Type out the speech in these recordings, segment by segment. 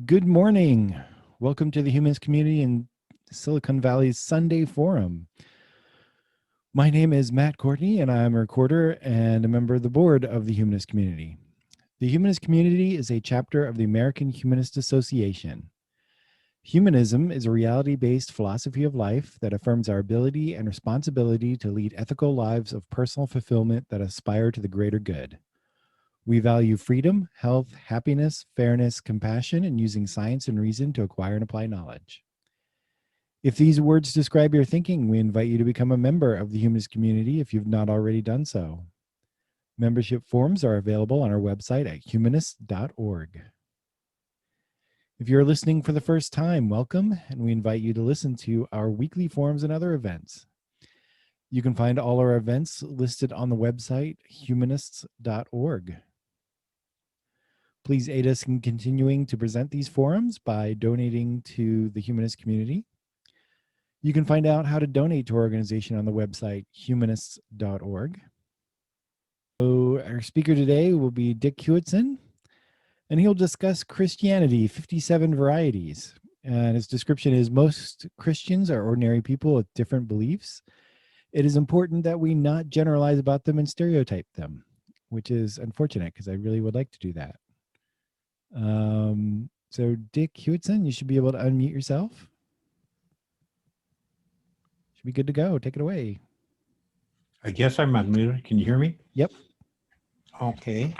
Good morning. Welcome to the Humanist community in Silicon Valley's Sunday Forum. My name is Matt Courtney, and I'm a recorder and a member of the board of the Humanist community. The Humanist community is a chapter of the American Humanist Association. Humanism is a reality-based philosophy of life that affirms our ability and responsibility to lead ethical lives of personal fulfillment that aspire to the greater good. We value freedom, health, happiness, fairness, compassion, and using science and reason to acquire and apply knowledge. If these words describe your thinking, we invite you to become a member of the Humanist community if you've not already done so. Membership forms are available on our website at humanist.org. If you're listening for the first time, welcome, and we invite you to listen to our weekly forums and other events. You can find all our events listed on the website, humanists.org. Please aid us in continuing to present these forums by donating to the Humanist community. You can find out how to donate to our organization on the website, humanists.org. So our speaker today will be Dick Hewetson, and he'll discuss Christianity, 57 Varieties. And his description is, most Christians are ordinary people with different beliefs. It is important that we not generalize about them and stereotype them, which is unfortunate because I really would like to do that. So Dick Hewetson, you should be able to unmute yourself. Should be good to go. Take it away. I guess I'm unmuted. Can you hear me? Yep. Okay.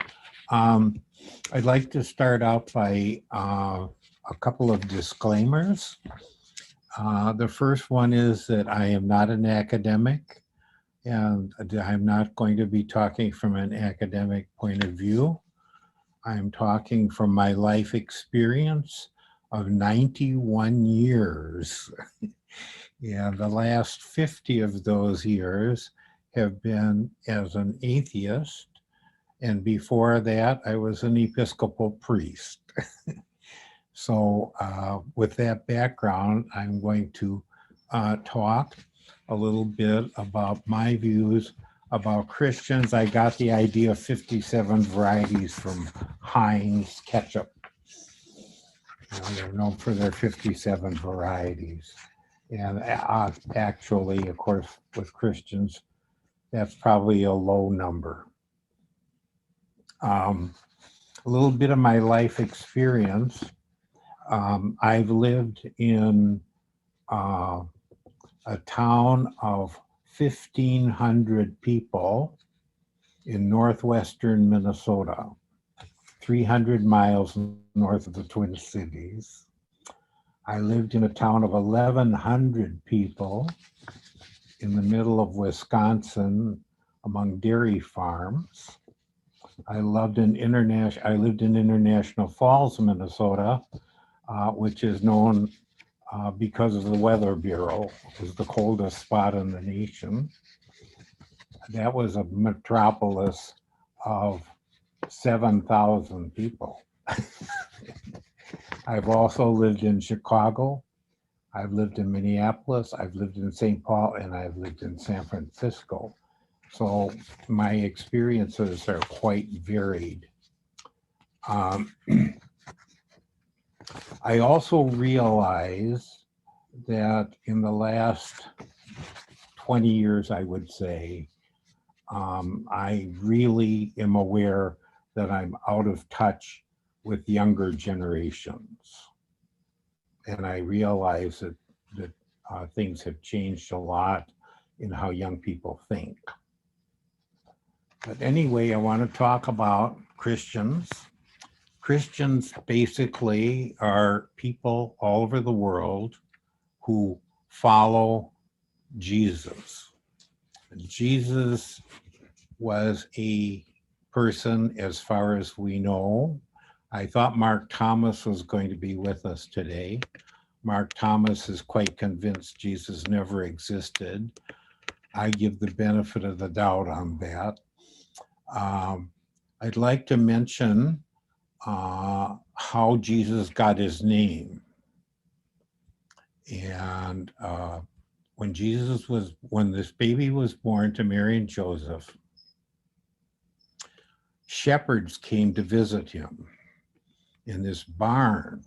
I'd like to start out by a couple of disclaimers. The first one is that I am not an academic, and I'm not going to be talking from an academic point of view. I'm talking from my life experience of 91 years. And the last 50 of those years have been as an atheist. And before that, I was an Episcopal priest. So with that background, I'm going to talk a little bit about my views about Christians. I got the idea of 57 varieties from Heinz ketchup. They're known for their 57 varieties. And actually, of course, with Christians, that's probably a low number. A little bit of my life experience. I've lived in a town of 1,500 people in northwestern Minnesota, 300 miles north of the Twin Cities. I lived in a town of 1,100 people in the middle of Wisconsin among dairy farms. I lived in International Falls, Minnesota, which is known because of the Weather Bureau as the coldest spot in the nation. That was a metropolis of 7,000 people. I've also lived in Chicago. I've lived in Minneapolis. I've lived in St. Paul, and I've lived in San Francisco. So my experiences are quite varied. I also realize that in the last 20 years, I would say, I really am aware that I'm out of touch with younger generations. And I realize that things have changed a lot in how young people think. But anyway, I want to talk about Christians. Christians basically are people all over the world who follow Jesus. Jesus was a person, as far as we know. I thought Mark Thomas was going to be with us today. Mark Thomas is quite convinced Jesus never existed. I give the benefit of the doubt on that. I'd like to mention how Jesus got his name. And when this baby was born to Mary and Joseph, shepherds came to visit him in this barn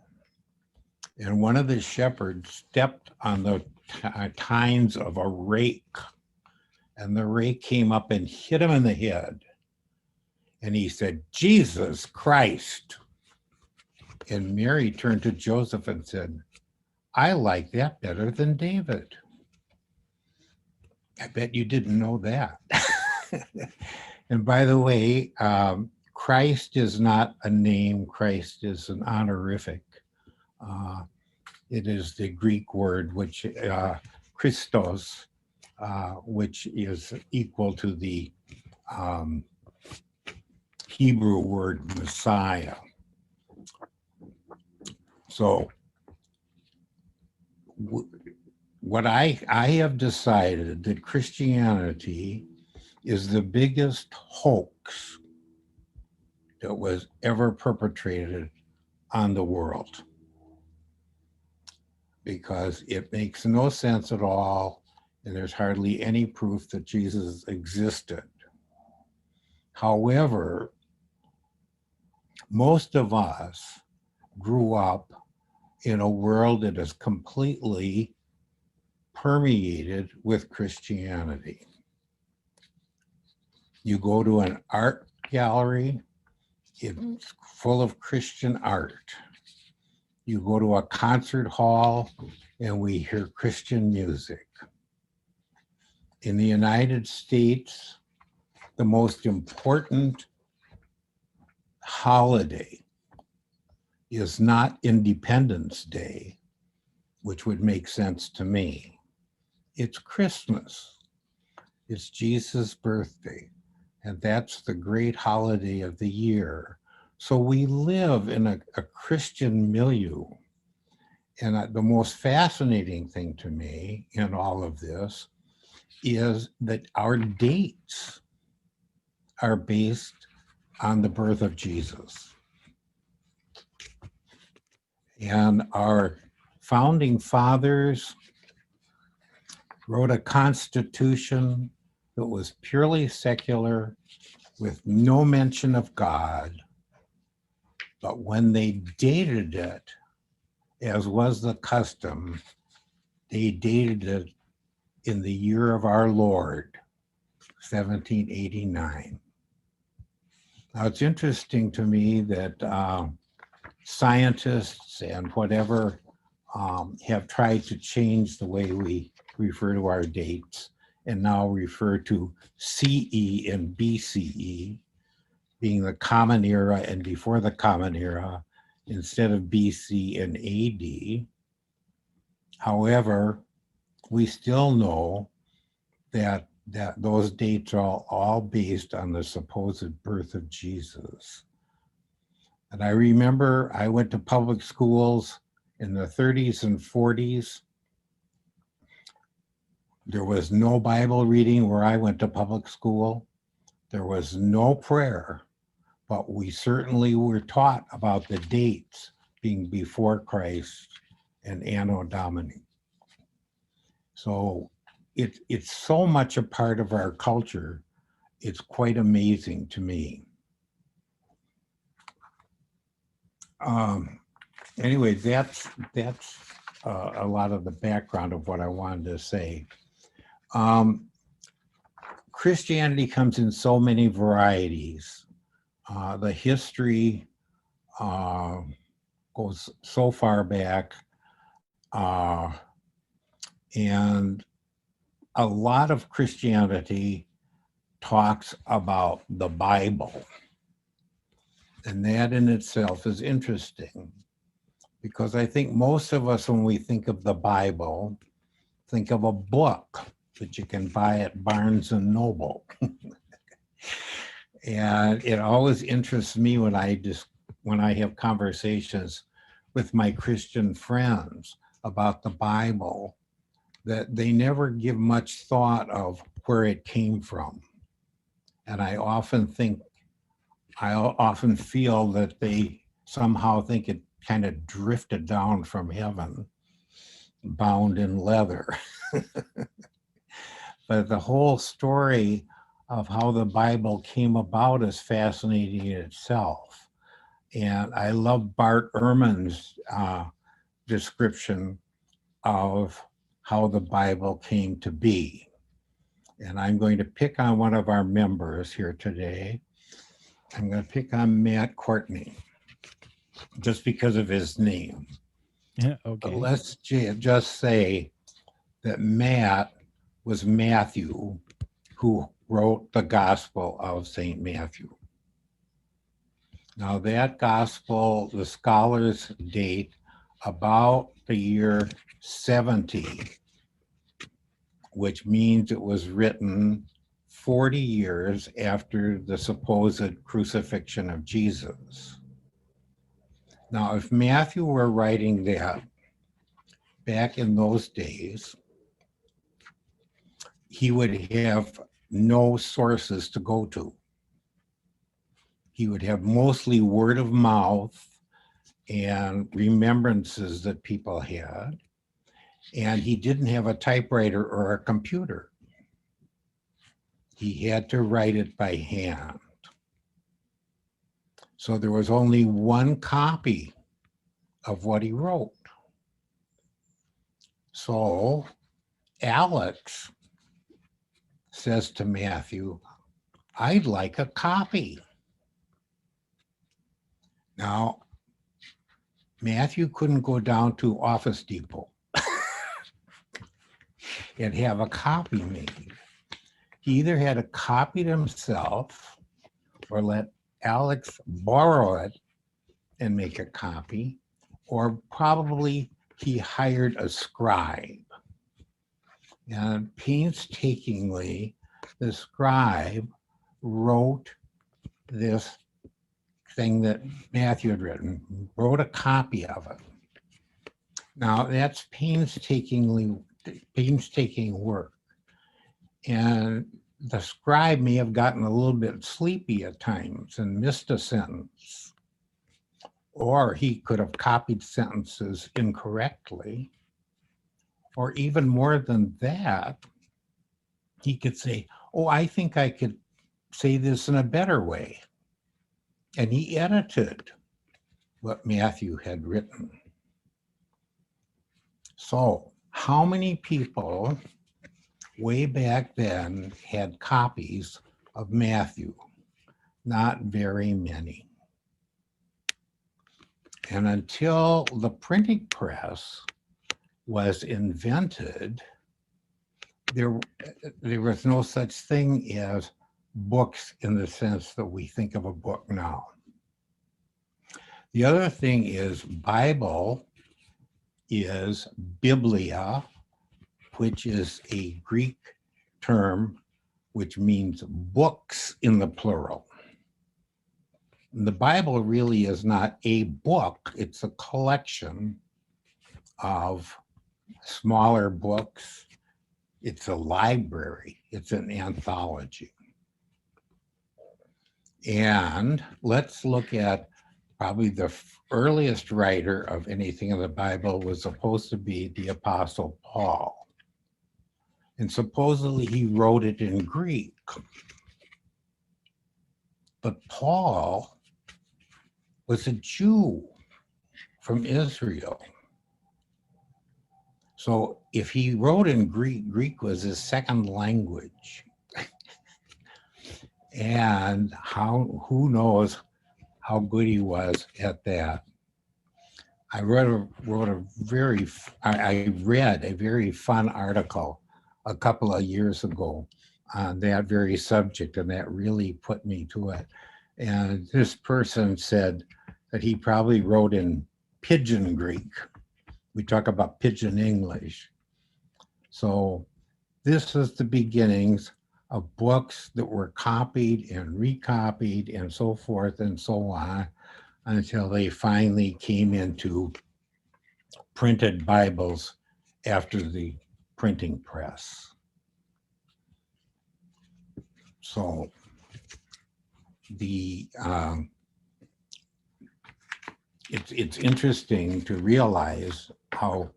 and one of the shepherds stepped on the tines of a rake, and the rake came up and hit him in the head. And he said, "Jesus Christ." And Mary turned to Joseph and said, "I like that better than David." I bet you didn't know that. And by the way, Christ is not a name. Christ is an honorific. It is the Greek word, which Christos, which is equal to the Hebrew word Messiah. So what I have decided that Christianity is the biggest hoax that was ever perpetrated on the world, because it makes no sense at all, and there's hardly any proof that Jesus existed. However, most of us grew up in a world that is completely permeated with Christianity. You go to an art gallery, it's full of Christian art. You go to a concert hall and we hear Christian music. In the United States, the most important holiday is not Independence Day, which would make sense to me. It's Christmas. It's Jesus' birthday. And that's the great holiday of the year. So we live in a Christian milieu. And the most fascinating thing to me in all of this is that our dates are based on the birth of Jesus. And our founding fathers wrote a constitution that was purely secular with no mention of God. But when they dated it, as was the custom, they dated it in the year of our Lord, 1789. Now, it's interesting to me that scientists and whatever have tried to change the way we refer to our dates, and now refer to CE and BCE, being the Common Era and before the Common Era, instead of BC and AD. However, we still know that those dates are all based on the supposed birth of Jesus. And I remember I went to public schools in the 30s and 40s. There was no Bible reading where I went to public school. There was no prayer, but we certainly were taught about the dates being before Christ and Anno Domini. So it's so much a part of our culture. It's quite amazing to me. Anyway, that's a lot of the background of what I wanted to say. Christianity comes in so many varieties. The history goes so far back, and a lot of Christianity talks about the Bible. And that in itself is interesting, because I think most of us, when we think of the Bible, think of a book that you can buy at Barnes and Noble. And it always interests me when I have conversations with my Christian friends about the Bible, that they never give much thought of where it came from. And I often feel that they somehow think it kind of drifted down from heaven, bound in leather. But the whole story of how the Bible came about is fascinating in itself. And I love Bart Ehrman's description of how the Bible came to be. And I'm going to pick on one of our members here today. I'm going to pick on Matt Courtney, just because of his name. Yeah, But okay. let's just say that Matt was Matthew, who wrote the Gospel of St. Matthew. Now that Gospel, the scholars date about the year 70, which means it was written 40 years after the supposed crucifixion of Jesus. Now, if Matthew were writing that back in those days, he would have no sources to go to. He would have mostly word of mouth and remembrances that people had. And he didn't have a typewriter or a computer. He had to write it by hand. So there was only one copy of what he wrote. So Alex says to Matthew, "I'd like a copy." Now, Matthew couldn't go down to Office Depot and have a copy made. He either had to copy it himself or let Alex borrow it and make a copy, or probably he hired a scribe. And painstakingly, the scribe wrote this thing that Matthew had written, wrote a copy of it. Now that's painstaking work. And the scribe may have gotten a little bit sleepy at times and missed a sentence. Or he could have copied sentences incorrectly. Or even more than that, he could say, "Oh, I think I could say this in a better way." And he edited what Matthew had written. So, how many people way back then had copies of Matthew? Not very many. And until the printing press was invented, there was no such thing as books in the sense that we think of a book now. The other thing is Bible is Biblia, which is a Greek term which means books in the plural. The Bible really is not a book, it's a collection of smaller books. It's a library, it's an anthology. And let's look at probably the earliest writer of anything in the Bible was supposed to be the Apostle Paul. And supposedly he wrote it in Greek. But Paul was a Jew from Israel. So if he wrote in Greek, Greek was his second language. And who knows how good he was at that. I read a very fun article a couple of years ago on that very subject, and that really put me to it. And this person said that he probably wrote in Pidgin Greek. We talk about Pidgin English. So this is the beginnings of books that were copied and recopied and so forth and so on until they finally came into printed Bibles after the printing press. So it's interesting to realize how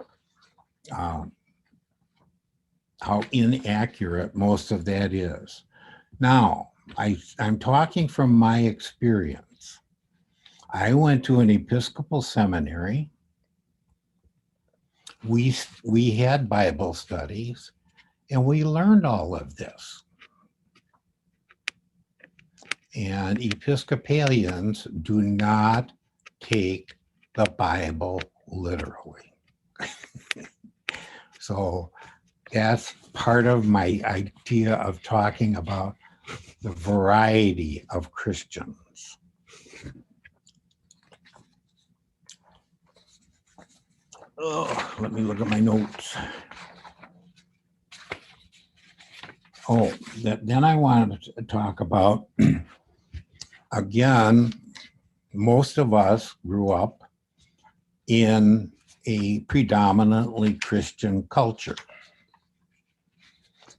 inaccurate most of that is. Now, I'm talking from my experience. I went to an Episcopal seminary, we had Bible studies and we learned all of this. And Episcopalians do not take the Bible literally. So that's part of my idea of talking about the variety of Christians. Oh, let me look at my notes. Oh, then I wanted to talk about, again, most of us grew up in a predominantly Christian culture.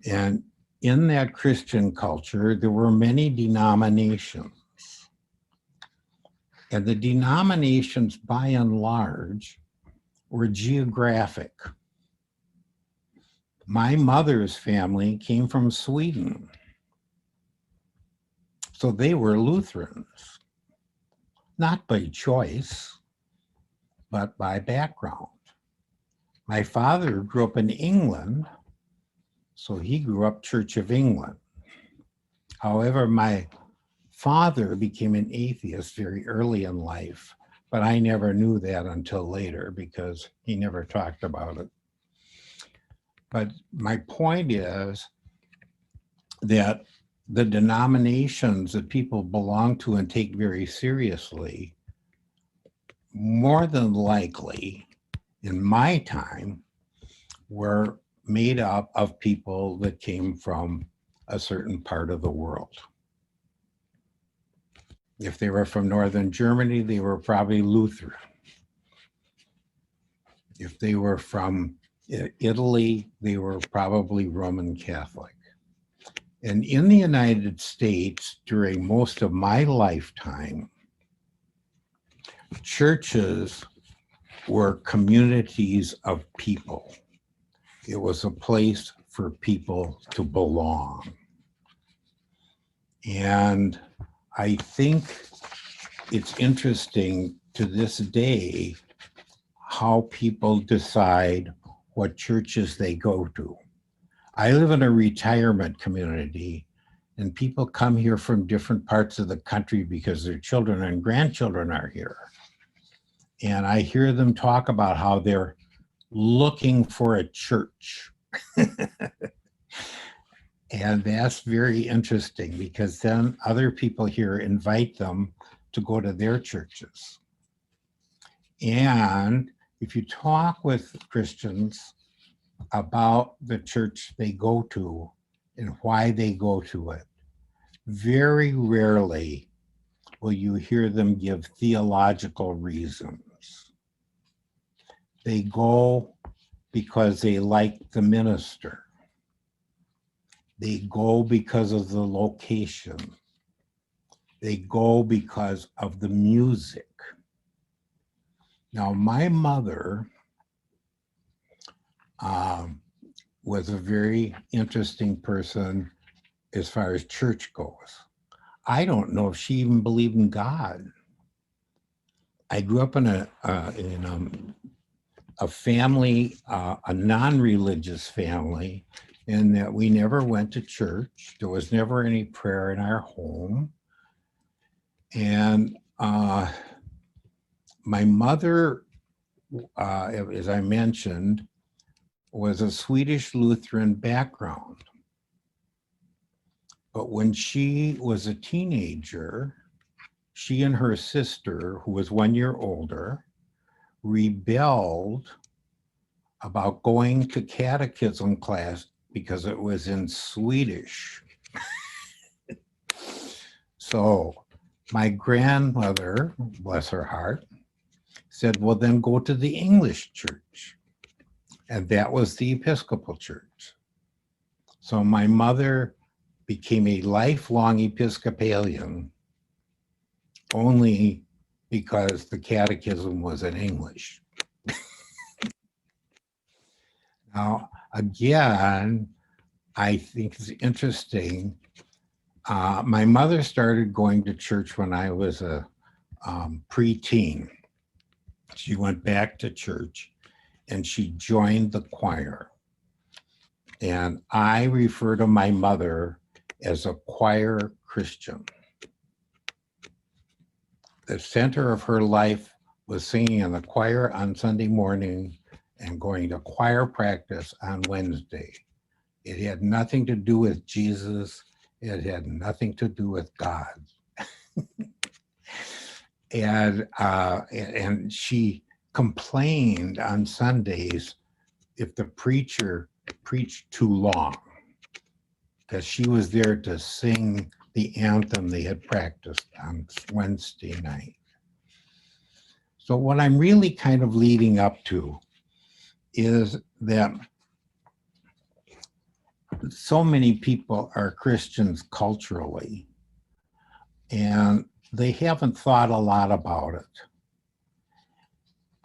And in that Christian culture, there were many denominations. And the denominations, by and large, were geographic. My mother's family came from Sweden. So they were Lutherans, not by choice, but by background. My father grew up in England, so he grew up Church of England. However, my father became an atheist very early in life, but I never knew that until later because he never talked about it. But my point is that the denominations that people belong to and take very seriously, more than likely, in my time, were made up of people that came from a certain part of the world. If they were from Northern Germany, they were probably Lutheran. If they were from Italy, they were probably Roman Catholic. And in the United States, during most of my lifetime, churches were communities of people. It was a place for people to belong. And I think it's interesting to this day how people decide what churches they go to. I live in a retirement community, and people come here from different parts of the country because their children and grandchildren are here. And I hear them talk about how they're looking for a church. And that's very interesting because then other people here invite them to go to their churches. And if you talk with Christians about the church they go to and why they go to it, very rarely will you hear them give theological reasons. They go because they like the minister. They go because of the location. They go because of the music. Now, my mother was a very interesting person as far as church goes. I don't know if she even believed in God. I grew up in a family, a non-religious family, in that we never went to church. There was never any prayer in our home. And my mother, as I mentioned, was a Swedish Lutheran background. But when she was a teenager, she and her sister, who was 1 year older, rebelled about going to catechism class because it was in Swedish. So my grandmother, bless her heart, said, well, then go to the English church. And that was the Episcopal church. So my mother became a lifelong Episcopalian only because the catechism was in English. Now, again, I think it's interesting. My mother started going to church when I was a preteen. She went back to church. and she joined the choir. And I refer to my mother as a choir Christian. The center of her life was singing in the choir on Sunday morning and going to choir practice on Wednesday. It had nothing to do with Jesus. It had nothing to do with God. And she complained on Sundays if the preacher preached too long, because she was there to sing the anthem they had practiced on Wednesday night. So what I'm really kind of leading up to is that so many people are Christians culturally, and they haven't thought a lot about it.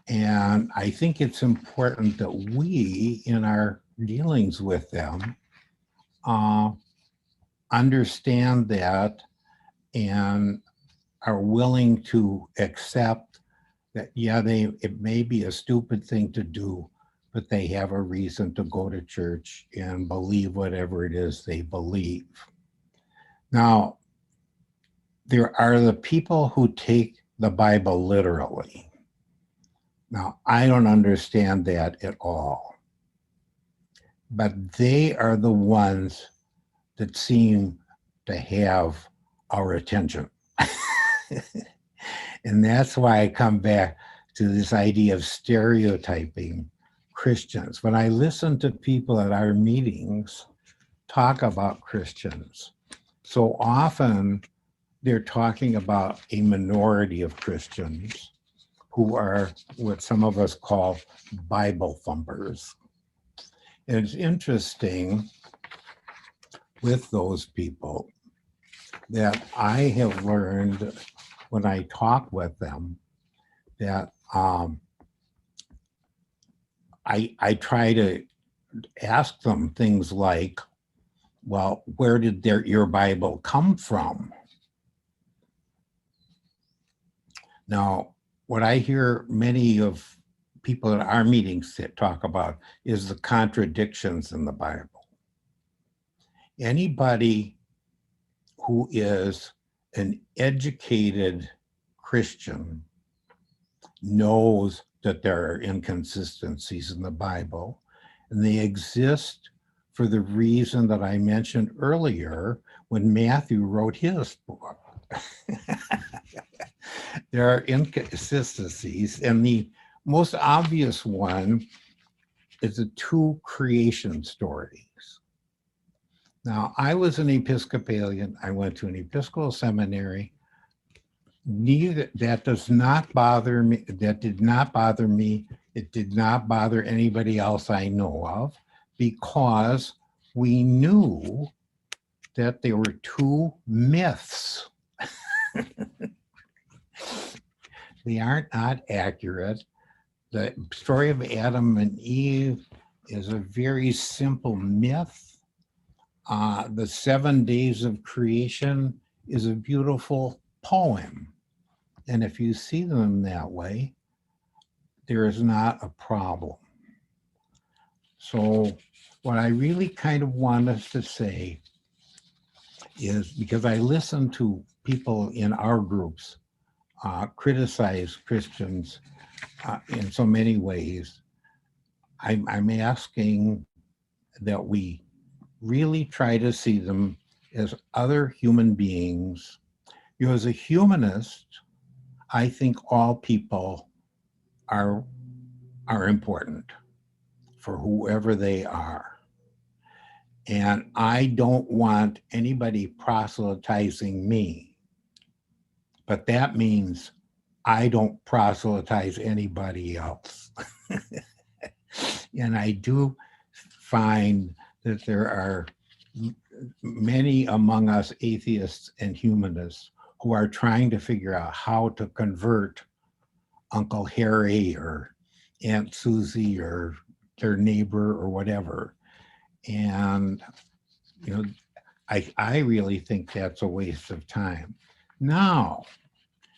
And I think it's important that we, in our dealings with them, understand that and are willing to accept that, yeah, it may be a stupid thing to do, but they have a reason to go to church and believe whatever it is they believe. Now, there are the people who take the Bible literally. Now, I don't understand that at all. But they are the ones that seem to have our attention. And that's why I come back to this idea of stereotyping Christians. When I listen to people at our meetings talk about Christians, so often they're talking about a minority of Christians who are what some of us call Bible thumpers. And it's interesting with those people that I have learned when I talk with them that I try to ask them things like, well, where did your Bible come from? Now, what I hear many of people at our meetings talk about is the contradictions in the Bible. Anybody who is an educated Christian knows that there are inconsistencies in the Bible, and they exist for the reason that I mentioned earlier when Matthew wrote his book. There are inconsistencies, and the most obvious one is the two creation stories. Now, I was an Episcopalian. I went to an Episcopal seminary. That does not bother me. That did not bother me. It did not bother anybody else I know of, because we knew that there were two myths. They are not accurate. The story of Adam and Eve is a very simple myth. The 7 days of creation is a beautiful poem. And if you see them that way, there is not a problem. So what I really kind of want us to say is, because I listen to people in our groups criticize Christians in so many ways, I'm asking that we really try to see them as other human beings. You know, as a humanist, I think all people are important for whoever they are. And I don't want anybody proselytizing me. But that means I don't proselytize anybody else. And I do find that there are many among us atheists and humanists who are trying to figure out how to convert Uncle Harry or Aunt Susie or their neighbor or whatever. And, you know, I really think that's a waste of time. Now,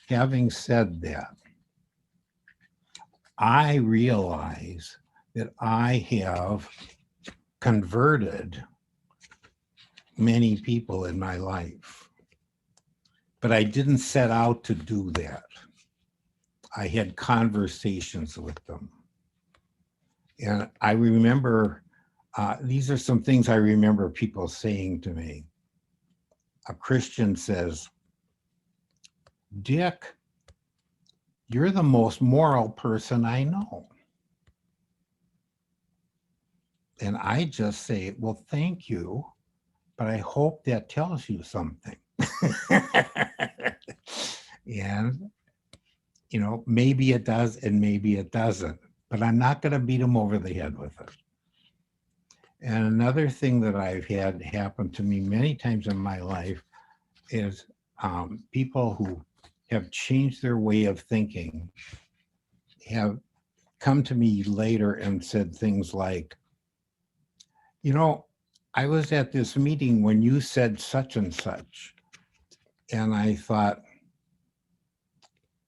having said that, I realize that I have converted many people in my life, but I didn't set out to do that. I had conversations with them. And I remember, these are some things I remember people saying to me. A Christian says, Dick, you're the most moral person I know. And I just say, well, thank you, but I hope that tells you something. And, you know, maybe it does and maybe it doesn't, but I'm not going to beat them over the head with it. And another thing that I've had happen to me many times in my life is people who have changed their way of thinking have come to me later and said things like, you know, I was at this meeting when you said such and such. And I thought,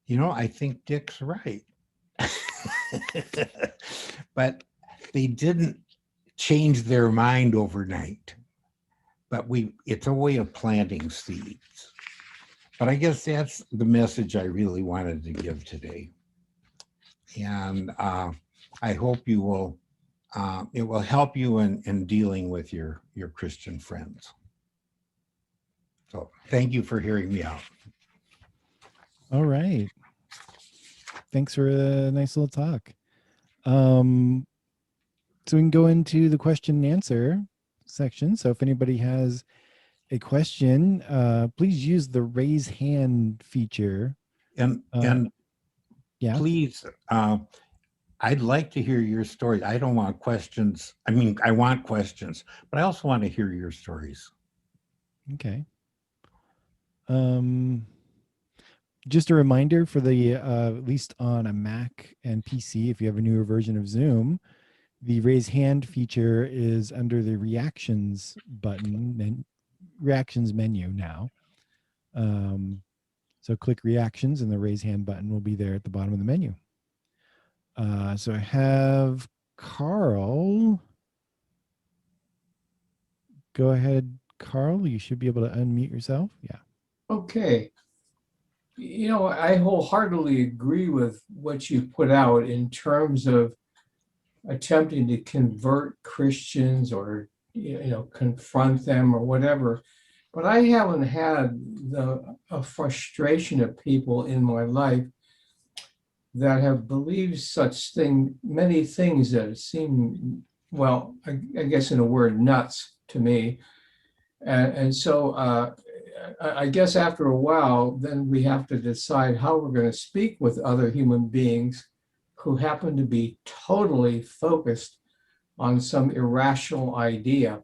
you know, I think Dick's right. But they didn't change their mind overnight. But it's a way of planting seeds. But I guess that's the message I really wanted to give today. And I hope you will, it will help you in dealing with your Christian friends. So thank you for hearing me out. All right. Thanks for a nice little talk. So we can go into the question and answer section. So if anybody has a question, please use the raise hand feature. And yeah, please, I'd like to hear your story. I don't want questions. I mean, I want questions, but I also want to hear your stories. Okay. Just a reminder for the at least on a Mac and PC, if you have a newer version of Zoom, the raise hand feature is under the reactions button and reactions menu now. So click reactions and the raise hand button will be there at the bottom of the menu. So I have Carl. Go ahead, Carl. You should be able to unmute yourself. Yeah. Okay. You know, I wholeheartedly agree with what you put out in terms of attempting to convert Christians or, you know, confront them or whatever. But I haven't had a frustration of people in my life that have believed many things that seem, well, I guess in a word, nuts to me. And so I guess after a while, then we have to decide how we're going to speak with other human beings who happen to be totally focused on some irrational idea.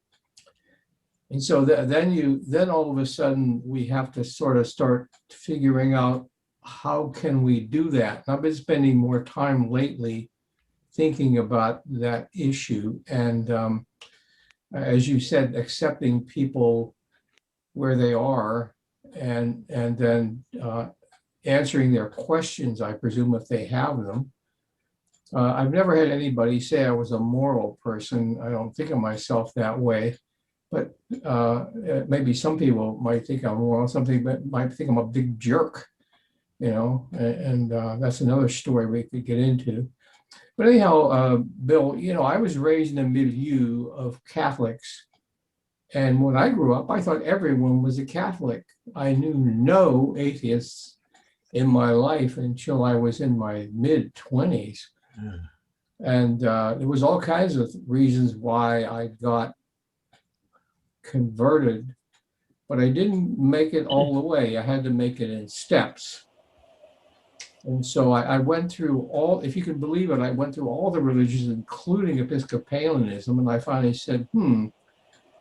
And so then all of a sudden we have to sort of start figuring out how can we do that. And I've been spending more time lately thinking about that issue. And as you said, accepting people where they are and then answering their questions, I presume, if they have them. I've never had anybody say I was a moral person. I don't think of myself that way. But maybe some people might think I'm moral, something but might think I'm a big jerk, you know, and that's another story we could get into. But anyhow, Bill, you know, I was raised in a milieu of Catholics. And when I grew up, I thought everyone was a Catholic. I knew no atheists in my life until I was in my mid-20s. Mm. And there was all kinds of reasons why I got converted, but I didn't make it all the way. I had to make it in steps. And so I went through all, if you can believe it, I went through all the religions, including Episcopalianism. And I finally said,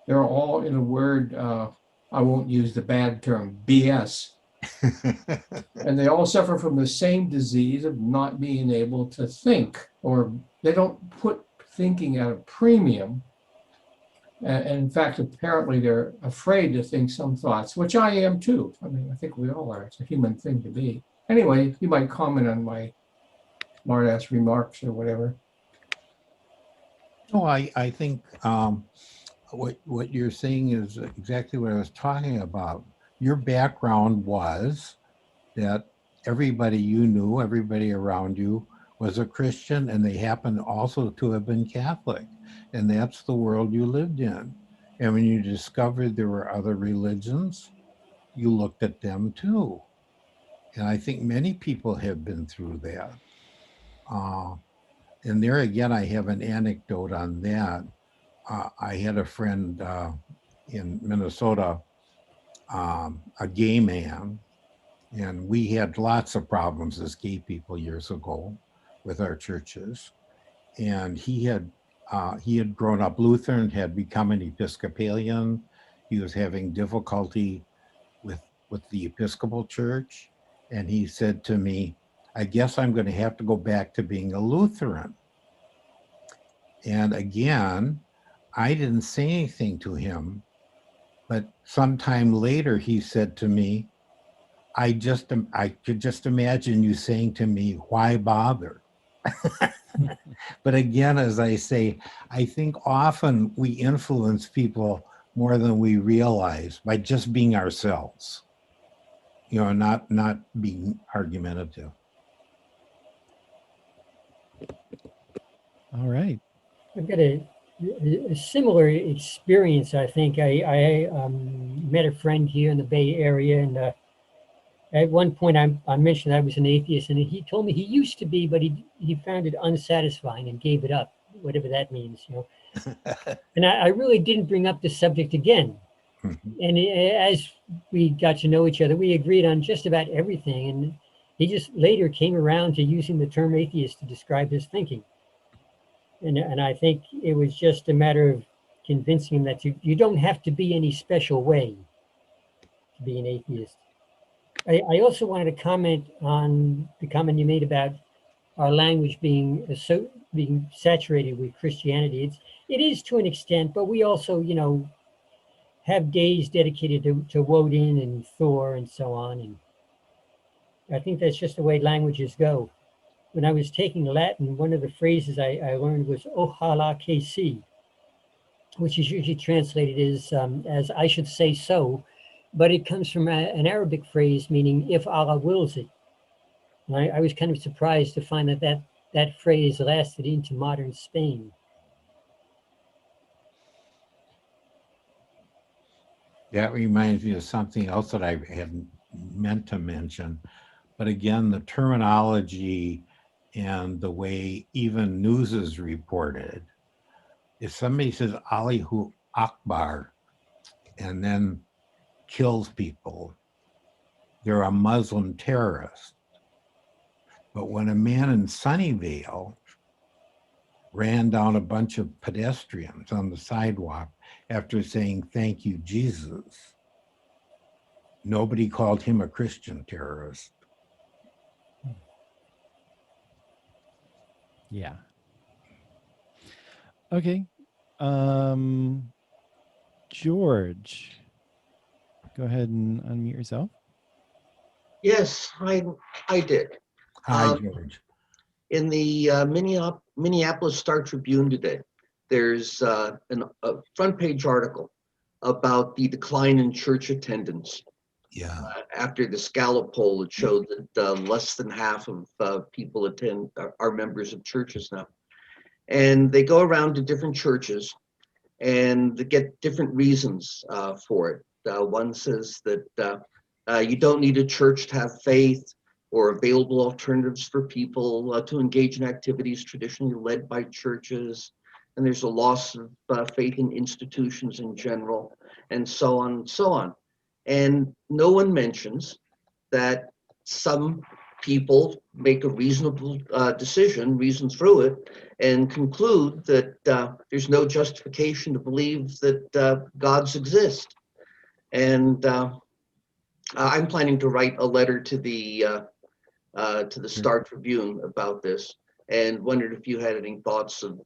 they're all, in a word, I won't use the bad term, BS. And they all suffer from the same disease of not being able to think, or they don't put thinking at a premium. And in fact, apparently they're afraid to think some thoughts, which I am too. I mean, I think we all are. It's a human thing to be. Anyway, you might comment on my smart-ass remarks or whatever. No, I think what you're saying is exactly what I was talking about. Your background was that everybody you knew, everybody around you was a Christian, and they happened also to have been Catholic. And that's the world you lived in. And when you discovered there were other religions, you looked at them too. And I think many people have been through that. Uh, and there again, I have an anecdote on that. I had a friend in Minnesota, a gay man, and we had lots of problems as gay people years ago with our churches. And he had grown up Lutheran, had become an Episcopalian. He was having difficulty with the Episcopal Church, and he said to me, "I guess I'm going to have to go back to being a Lutheran." And again, I didn't say anything to him, but sometime later he said to me, I could just imagine you saying to me, why bother? But again, as I say, I think often we influence people more than we realize by just being ourselves, not being argumentative. All right. I've got a similar experience. I think I met a friend here in the Bay Area, and at one point I mentioned I was an atheist, and he told me he used to be, but he found it unsatisfying and gave it up, whatever that means, you know. And I really didn't bring up the subject again. And as we got to know each other, we agreed on just about everything. And he just later came around to using the term atheist to describe his thinking. And I think it was just a matter of convincing him that you don't have to be any special way to be an atheist. I also wanted to comment on the comment you made about our language being being saturated with Christianity. It is to an extent, but we also, you know, have days dedicated to Woden and Thor and so on. And I think that's just the way languages go. When I was taking Latin, one of the phrases I learned was "Ojalá que sí," which is usually translated as "I should say so," but it comes from an Arabic phrase meaning "if Allah wills it." And I was kind of surprised to find that phrase lasted into modern Spain. That reminds me of something else that I had meant to mention. But again, the terminology and the way even news is reported. If somebody says Allahu Akbar and then kills people, they're a Muslim terrorist. But when a man in Sunnyvale ran down a bunch of pedestrians on the sidewalk after saying, "Thank you, Jesus," nobody called him a Christian terrorist. Yeah. Okay. George, go ahead and unmute yourself. Yes, I did. Hi, George. In the Minneapolis Star Tribune today, there's a front page article about the decline in church attendance. Yeah. After the Gallup poll, it showed that less than half of people are members of churches now. And they go around to different churches and they get different reasons for it. One says that you don't need a church to have faith, or available alternatives for people to engage in activities traditionally led by churches. And there's a loss of faith in institutions in general, and so on and so on. And no one mentions that some people make a reasonable decision, reason through it, and conclude that there's no justification to believe that gods exist. And I'm planning to write a letter to the Star Tribune about this, and wondered if you had any thoughts of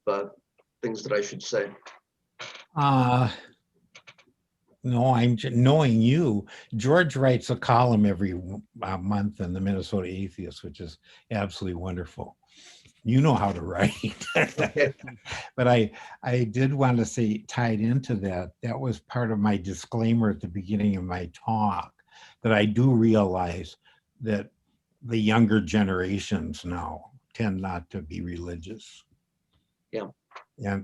things that I should say. No, knowing you, George writes a column every month in the Minnesota Atheist, which is absolutely wonderful. You know how to write. But I did want to say, tied into that, that was part of my disclaimer at the beginning of my talk, that I do realize that the younger generations now tend not to be religious. Yeah.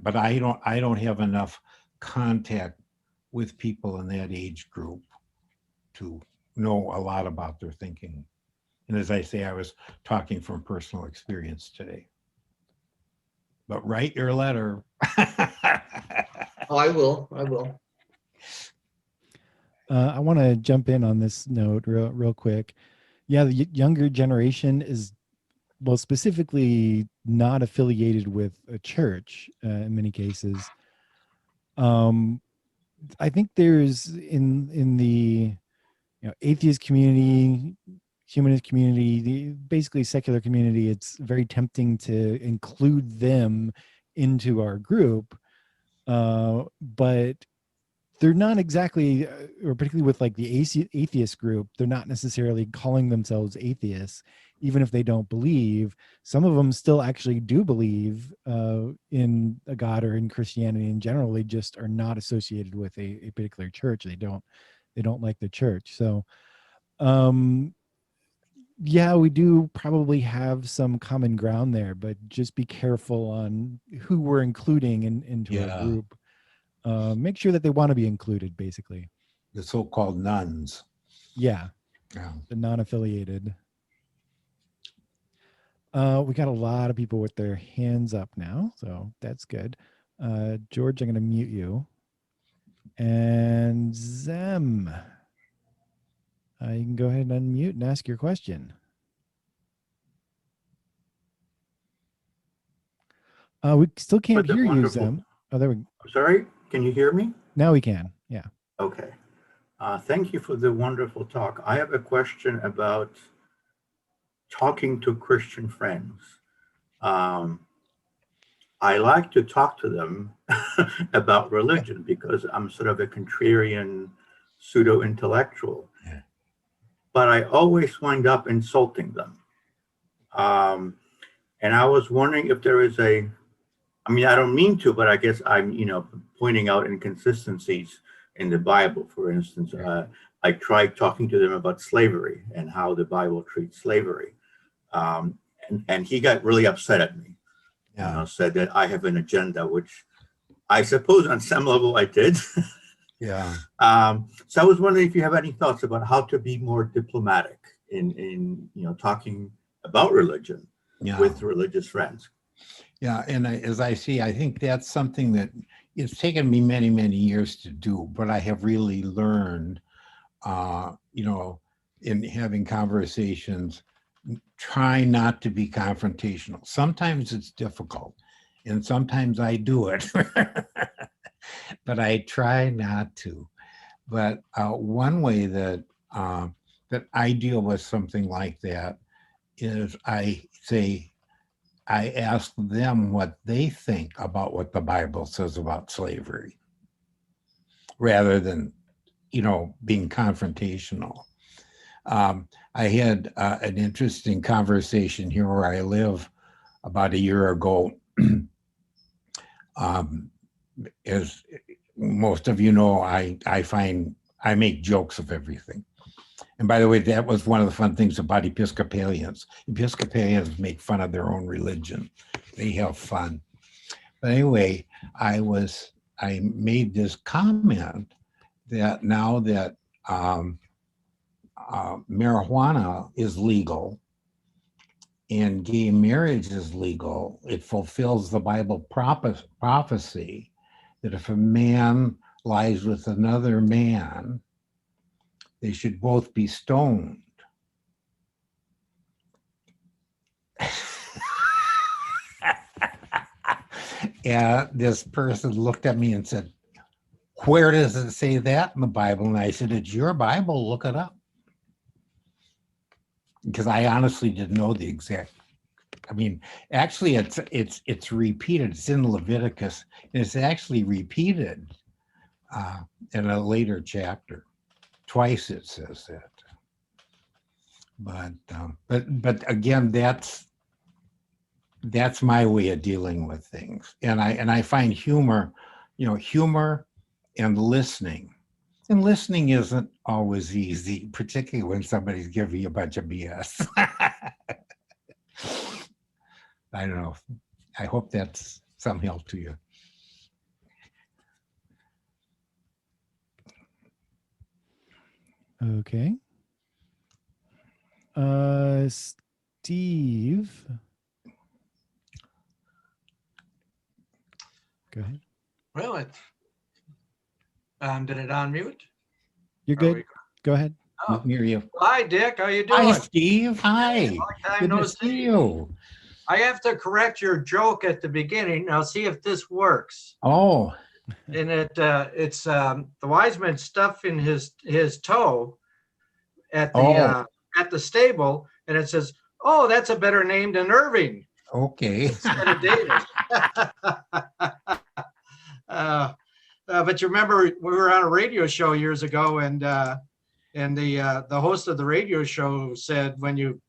But I don't have enough contact with people in that age group to know a lot about their thinking. And as I say, I was talking from personal experience today. But write your letter. Oh, I will. I want to jump in on this note real quick. Yeah, the younger generation is, well, specifically not affiliated with a church in many cases. I think there's in the atheist community, humanist community, basically secular community, it's very tempting to include them into our group, but they're not exactly, or particularly with like the atheist group, they're not necessarily calling themselves atheists, even if they don't believe. Some of them still actually do believe in a God or in Christianity in general. They just are not associated with a particular church. They don't like the church. So yeah, we do probably have some common ground there, but just be careful on who we're including into our group. Make sure that they want to be included, basically. The so-called nuns. Yeah, Yeah. the non-affiliated. We got a lot of people with their hands up now, so that's good. George, I'm going to mute you. And Zem, you can go ahead and unmute and ask your question. We still can't hear you, Zem. Oh, there we go. Sorry, can you hear me? Now we can. Yeah. Okay. Thank you for the wonderful talk. I have a question about talking to Christian friends. I like to talk to them about religion because I'm sort of a contrarian pseudo-intellectual. Yeah. But I always wind up insulting them. And I was wondering if there is I mean, I don't mean to, but I guess I'm, pointing out inconsistencies in the Bible. For instance, I tried talking to them about slavery and how the Bible treats slavery. And he got really upset at me. Said that I have an agenda, which I suppose on some level I did. Yeah. So I was wondering if you have any thoughts about how to be more diplomatic in talking about religion with religious friends. Yeah, and as I see, I think that's something that it's taken me many, many years to do, but I have really learned, in having conversations, try not to be confrontational. Sometimes it's difficult, and sometimes I do it, but I try not to. But one way that that I deal with something like that is I ask them what they think about what the Bible says about slavery, rather than, being confrontational. I had an interesting conversation here where I live about a year ago. As most of you know, I make jokes of everything. And by the way, that was one of the fun things about Episcopalians. Episcopalians make fun of their own religion. They have fun. But anyway, I made this comment that now that marijuana is legal and gay marriage is legal, it fulfills the Bible prophecy that if a man lies with another man, they should both be stoned. And this person looked at me and said, "Where does it say that in the Bible?" And I said, "It's your Bible, look it up." Because I honestly didn't know the exact. I mean, actually, it's repeated. It's in Leviticus, and it's actually repeated in a later chapter. Twice it says that. But again, that's That's my way of dealing with things. And I find humor, humor and listening. And listening isn't always easy, particularly when somebody's giving you a bunch of BS. I don't know. I hope that's some help to you. Okay. Steve. Go ahead. Well, did it unmute? You're Are good. we- Go ahead. Oh. Hear you. Hi, Dick. How you doing? Hi, Steve. Hi. Long time Good no to see see. you. I have to correct your joke at the beginning. Now see if this works. Oh, And it's the wise man stuffing his toe at the stable, and it says, "Oh, that's a better name than Irving okay. instead of David." But you remember we were on a radio show years ago, and the host of the radio show said, when you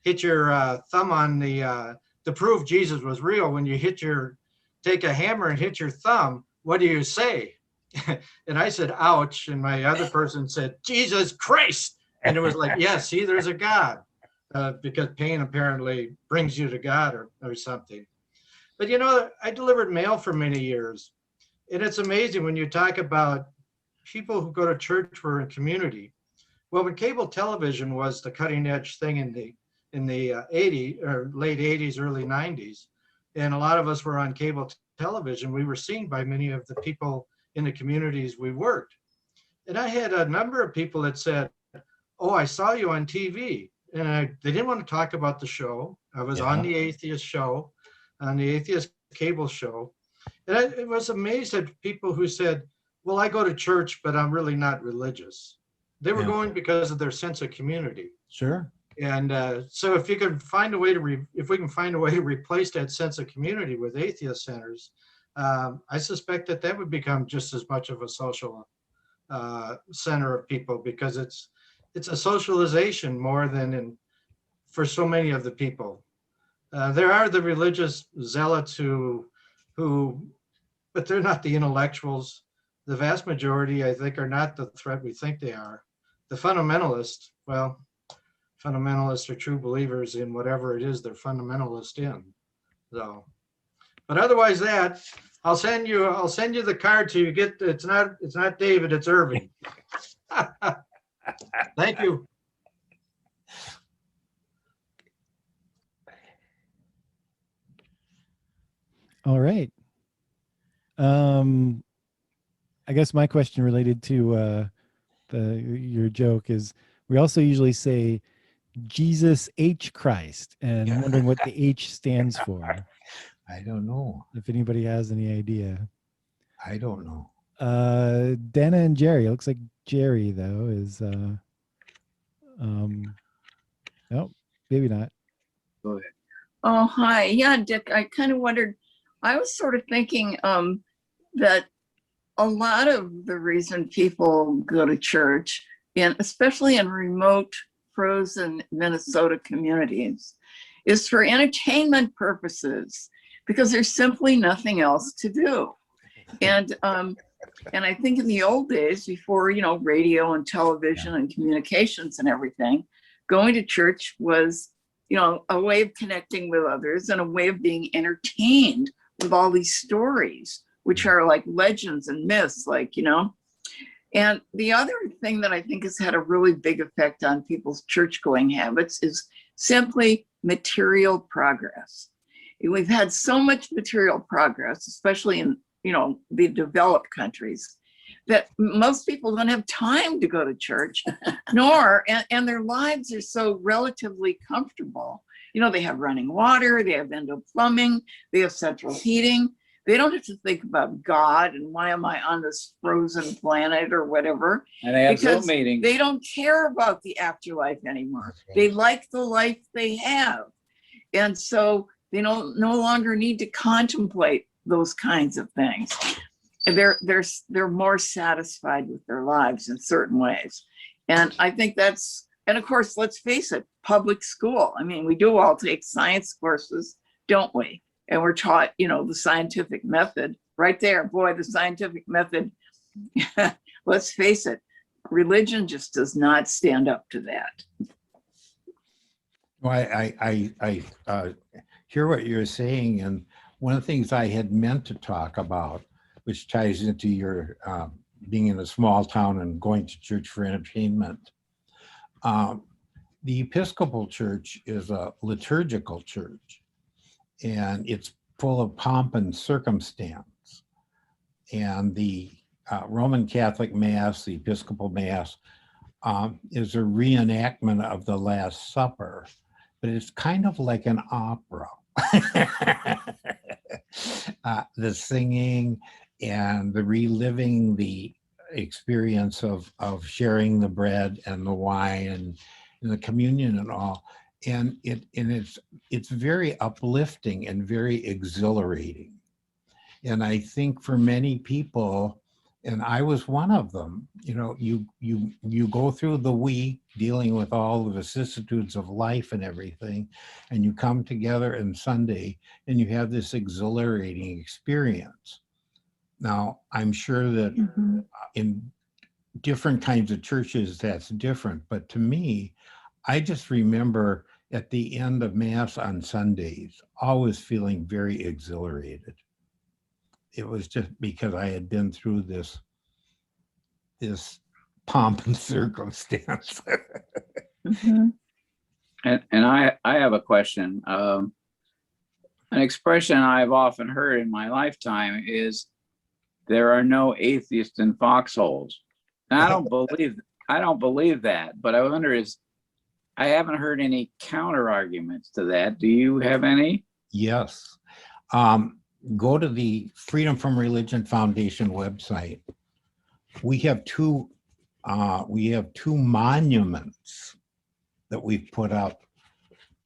hit your thumb on to prove Jesus was real, when you take a hammer and hit your thumb, what do you say? And I said, ouch. And my other person said, Jesus Christ. And it was like, yeah, see, there's a God, because pain apparently brings you to God or something. But I delivered mail for many years. And it's amazing when you talk about people who go to church for a community. Well, when cable television was the cutting edge thing in the 80s or late 80s, early 90s, and a lot of us were on cable television, we were seen by many of the people in the communities we worked. And I had a number of people that said, oh, I saw you on TV. And they didn't want to talk about the show. I was on the atheist show, on the atheist cable show. And I was amazed at people who said, well, I go to church, but I'm really not religious. They were going because of their sense of community. Sure. And so if we can find a way to replace that sense of community with atheist centers, I suspect that would become just as much of a social center of people, because it's a socialization more than for so many of the people. There are the religious zealots who, but they're not the intellectuals. The vast majority, I think, are not the threat we think they are. The fundamentalists, well, fundamentalists are true believers in whatever it is they're fundamentalist in. So, but otherwise I'll send you the card till you get, it's not David, it's Irving. Thank you. All right. I guess my question related to your joke is, we also usually say Jesus H Christ, and I'm wondering what the H stands for. I don't know. If anybody has any idea. I don't know. Dana and Jerry. It looks like Jerry though is no, maybe not. Go ahead. Oh, hi. Yeah, Dick, I kind of wondered, I was sort of thinking that a lot of the reason people go to church, especially in remote, frozen Minnesota communities, is for entertainment purposes, because there's simply nothing else to do. And I think in the old days, before, radio and television and communications and everything, going to church was, a way of connecting with others and a way of being entertained with all these stories, which are like legends and myths, And the other thing that I think has had a really big effect on people's church-going habits is simply material progress. We've had so much material progress, especially in, the developed countries, that most people don't have time to go to church, and their lives are so relatively comfortable. They have running water, they have endo plumbing, they have central heating. They don't have to think about God and why am I on this frozen planet or whatever. And they have Zoom because meetings. They don't care about the afterlife anymore. They like the life they have. And so they no longer need to contemplate those kinds of things. And they're more satisfied with their lives in certain ways. And I think that's And of course, let's face it, public school. I mean, we do all take science courses, don't we? And we're taught, the scientific method right there. Boy, the scientific method, let's face it, religion just does not stand up to that. Well, I hear what you're saying, and one of the things I had meant to talk about, which ties into your being in a small town and going to church for entertainment. The Episcopal Church is a liturgical church, and it's full of pomp and circumstance. And the Roman Catholic Mass, the Episcopal Mass, is a reenactment of the Last Supper, but it's kind of like an opera. The singing and the reliving the experience of sharing the bread and the wine and the communion and all. And it's very uplifting and very exhilarating. And I think for many people, and I was one of them, you go through the week dealing with all the vicissitudes of life and everything, and you come together on Sunday and you have this exhilarating experience. Now, I'm sure that in different kinds of churches, that's different. But to me, I just remember at the end of Mass on Sundays, always feeling very exhilarated. It was just because I had been through this pomp and circumstance. Mm-hmm. And I have a question. An expression I've often heard in my lifetime is there are no atheists in foxholes. And I don't believe that, but I wonder I haven't heard any counter arguments to that. Do you have any? Yes. Go to the Freedom from Religion Foundation website. We have two monuments that we've put up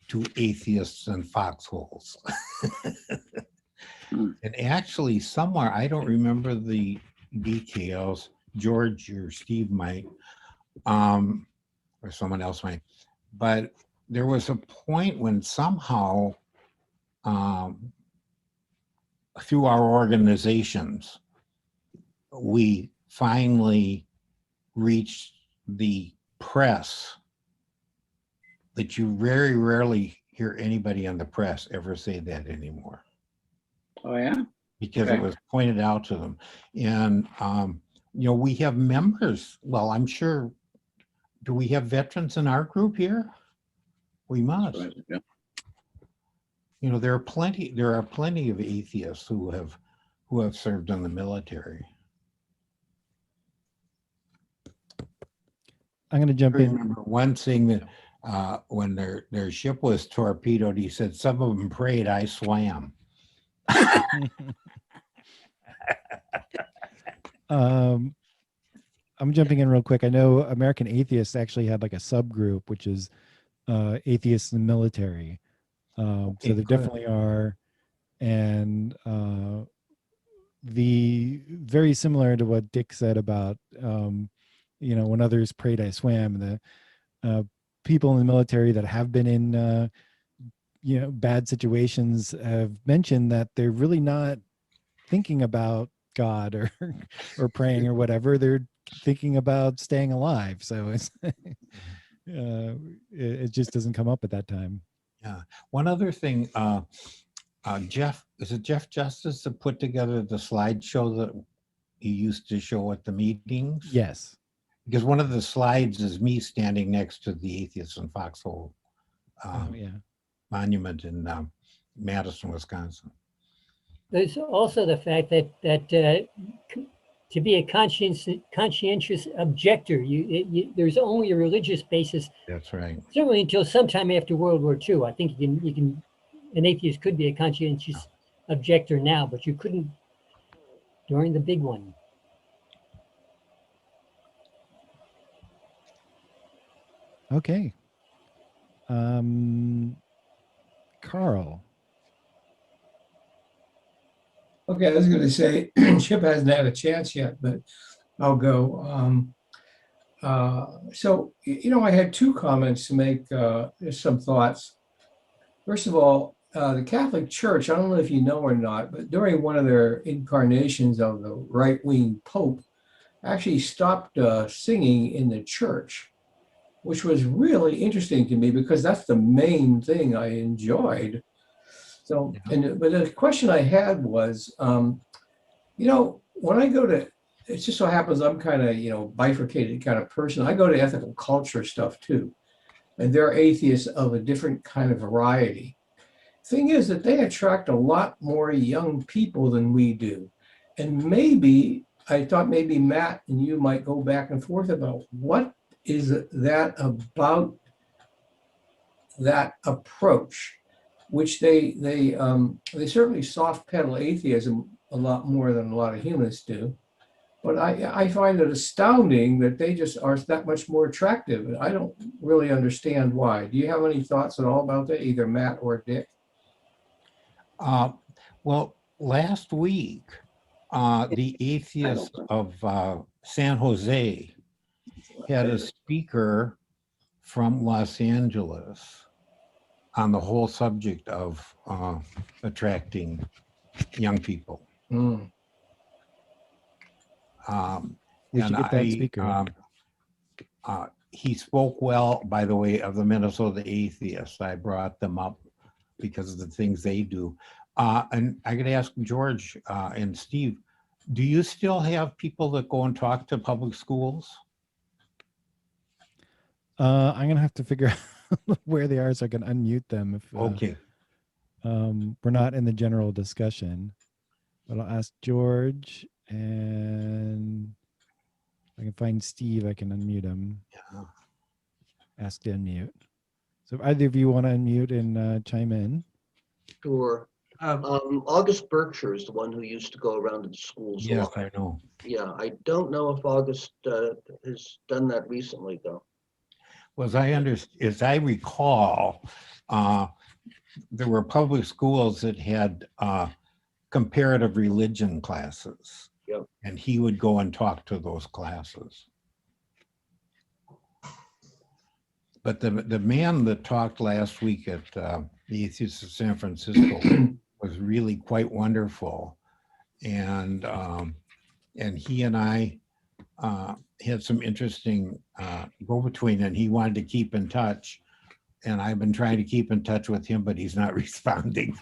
to atheists and foxholes. And actually somewhere, I don't remember the details, George or Steve might, or someone else might, but there was a point when somehow through our organizations, we finally reached the press that you very rarely hear anybody on the press ever say that anymore. Oh, yeah? Because Okay. it was pointed out to them. And, we have members. Well, I'm sure, do we have veterans in our group here? We must. Yeah. There are plenty of atheists who have served in the military. I'm going to jump I in. remember one saying that when their ship was torpedoed, he said, some of them prayed, I swam. I'm jumping in real quick. I know American Atheists actually had like a subgroup, which is atheists in the military. So there definitely are. And the very similar to what Dick said about, when others prayed, I swam. The people in the military that have been in, bad situations have mentioned that they're really not thinking about God or praying or whatever. They're thinking about staying alive. So it's it just doesn't come up at that time. Yeah. One other thing, Jeff Justice that put together the slideshow that he used to show at the meetings? Yes. Because one of the slides is me standing next to the Atheists in Foxhole monument in Madison, Wisconsin. There's also the fact that to be a conscientious objector, there's only a religious basis. That's right. Certainly until sometime after World War II. I think an atheist could be a conscientious objector now, but you couldn't during the big one. Okay. Carl. Okay, I was going to say Chip hasn't had a chance yet, but I'll go. I had two comments to make, just some thoughts. First of all, the Catholic Church, I don't know if you know or not, but during one of their incarnations of the right-wing Pope, actually stopped singing in the church, which was really interesting to me because that's the main thing I enjoyed. So, but the question I had was, when I go to, it just so happens I'm kind of, bifurcated kind of person. I go to ethical culture stuff too. And they're atheists of a different kind of variety. Thing is that they attract a lot more young people than we do. And maybe, I thought maybe Matt and you might go back and forth about what is that about that approach, which they certainly soft pedal atheism a lot more than a lot of humanists do. But I find it astounding that they just are that much more attractive. And I don't really understand why. Do you have any thoughts at all about that, either Matt or Dick? Well, last week, the atheists of San Jose had a speaker from Los Angeles on the whole subject of attracting young people. Mm. We should get that speaker. He spoke well, by the way, of the Minnesota atheists. I brought them up because of the things they do. And I could ask George and Steve, do you still have people that go and talk to public schools? I'm gonna have to figure out where they are so I can unmute them if Okay. we're not in the general discussion. But I'll ask George, and if I can find Steve, I can unmute him. Yeah. Ask to unmute. So if either of you want to unmute and chime in. Sure. August Berkshire is the one who used to go around to the schools a Yes, lot. I know. Yeah, I don't know if August has done that recently, though. Well, as I recall, there were public schools that had comparative religion classes. Yep. And he would go and talk to those classes. But the man that talked last week at the Atheists of San Francisco was really quite wonderful. And he and I had some interesting go-between, and he wanted to keep in touch. And I've been trying to keep in touch with him, but he's not responding.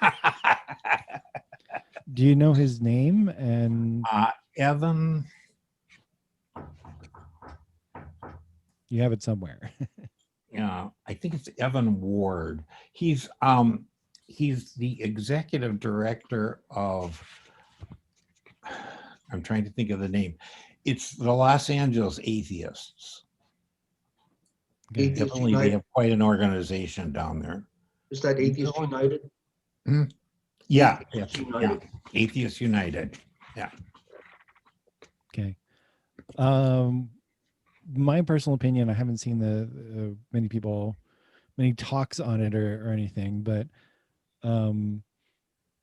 Do you know his name? And Evan. You have it somewhere. Yeah, I think it's Evan Ward. He's the executive director of, I'm trying to think of the name. It's the Los Angeles Atheists. Okay. Atheists Definitely, they United. have quite an organization down there. Is that Atheists United? Yeah, Atheists yeah, United. Atheists United. Okay. My personal opinion, I haven't seen the many talks on it or anything, but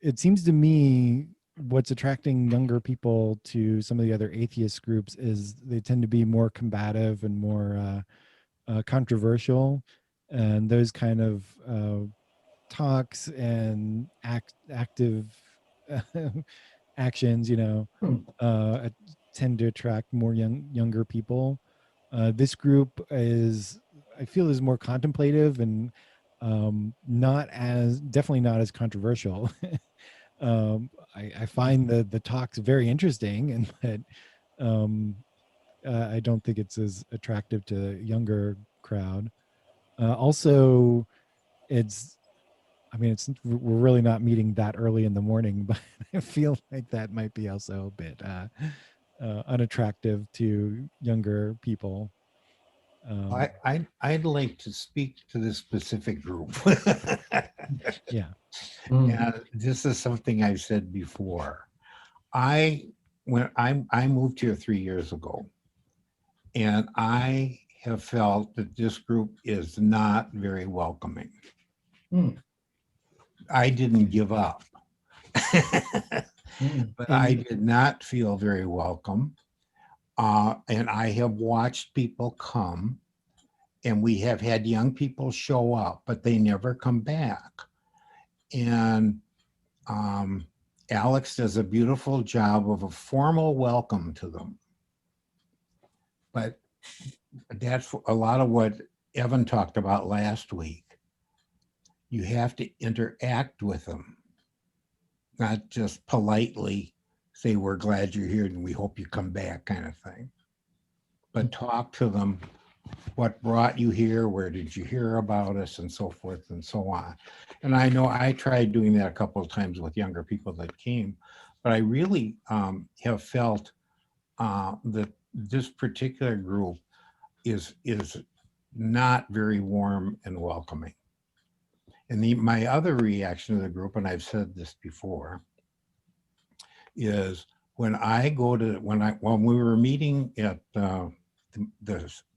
it seems to me what's attracting younger people to some of the other atheist groups is they tend to be more combative and more controversial, and those kind of talks and active actions, tend to attract more younger people. This group I feel is more contemplative and definitely not as controversial. I find the talks very interesting, and I don't think it's as attractive to a younger crowd. Also, we're really not meeting that early in the morning, but I feel like that might be also a bit unattractive to younger people. I'd like to speak to this specific group. Yeah. And this is something I've said before. When I moved here 3 years ago, and I have felt that this group is not very welcoming. I didn't give up, but I did not feel very welcome. And I have watched people come, and we have had young people show up, but they never come back. And Alex does a beautiful job of a formal welcome to them. But that's a lot of what Evan talked about last week. You have to interact with them, not just politely say, we're glad you're here and we hope you come back kind of thing. But talk to them. What brought you here? Where did you hear about us? And so forth and so on. And I know I tried doing that a couple of times with younger people that came, but I really have felt that this particular group is not very warm and welcoming. And my other reaction to the group, and I've said this before, is when we were meeting at the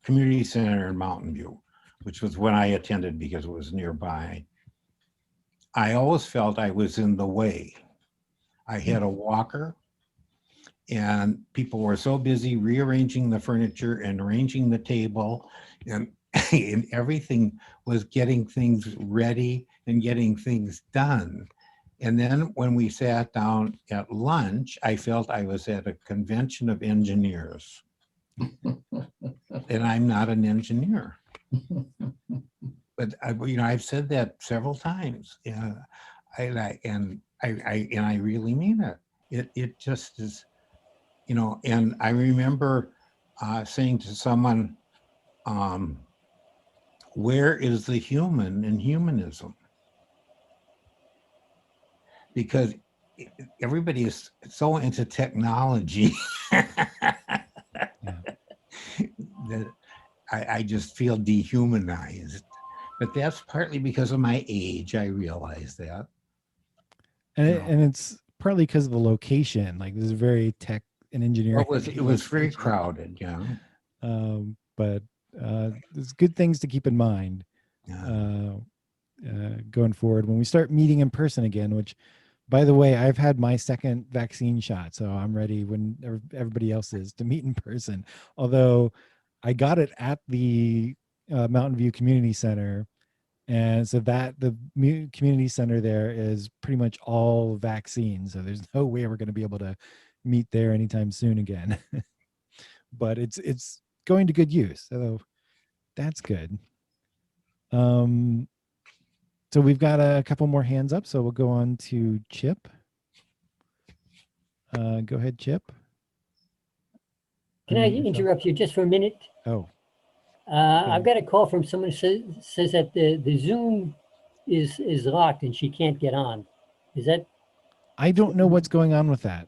community center in Mountain View, which was when I attended because it was nearby, I always felt I was in the way. I had a walker, and people were so busy rearranging the furniture and arranging the table, and everything was getting things ready and getting things done. And then when we sat down at lunch, I felt I was at a convention of engineers. And I'm not an engineer. But I've said that several times. And I really mean it. It just is, and I remember saying to someone, where is the human in humanism? Because everybody is so into technology that I just feel dehumanized. But that's partly because of my age. I realize that. And it's partly because of the location. Like, this is very tech and engineering. It was very crowded, yeah. But there's good things to keep in mind going forward when we start meeting in person again, which, by the way, I've had my second vaccine shot, so I'm ready when everybody else is to meet in person. Although I got it at the Mountain View Community Center, and so that the community center there is pretty much all vaccines. So there's no way we're going to be able to meet there anytime soon again. But it's going to good use, so that's good. So we've got a couple more hands up, so we'll go on to Chip. Go ahead, Chip. Can I interrupt you just for a minute? Oh. I've got a call from someone who says that the Zoom is locked and she can't get on. Is that? I don't know what's going on with that.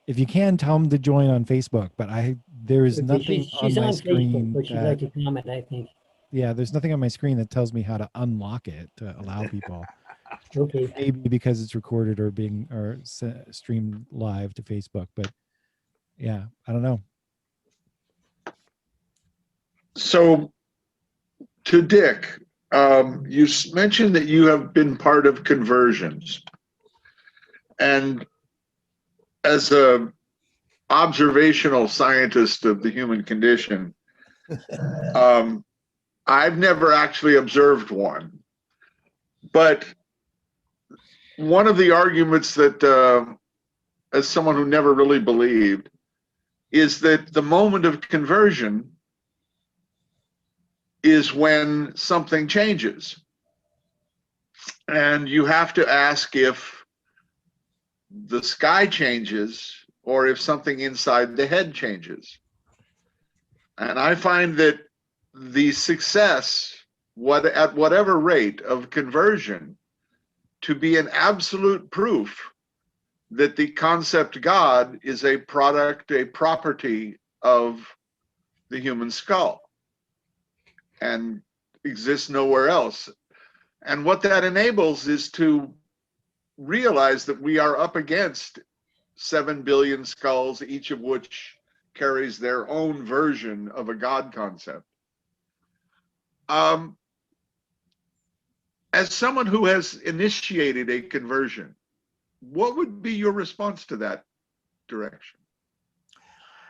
If you can, tell them to join on Facebook, but there is nothing she's on my on screen. Facebook, but she'd like to comment, I think. Yeah, there's nothing on my screen that tells me how to unlock it to allow people. Okay. Maybe because it's recorded or streamed live to Facebook, but yeah, I don't know. So, to Dick, you mentioned that you have been part of conversions, and as a observational scientist of the human condition, I've never actually observed one. But one of the arguments that, as someone who never really believed, is that the moment of conversion is when something changes. And you have to ask if the sky changes or if something inside the head changes. And I find that the success, at whatever rate of conversion, to be an absolute proof that the concept God is a product, a property of the human skull and exists nowhere else. And what that enables is to realize that we are up against 7 billion skulls, each of which carries their own version of a God concept. As someone who has initiated a conversion, what would be your response to that direction?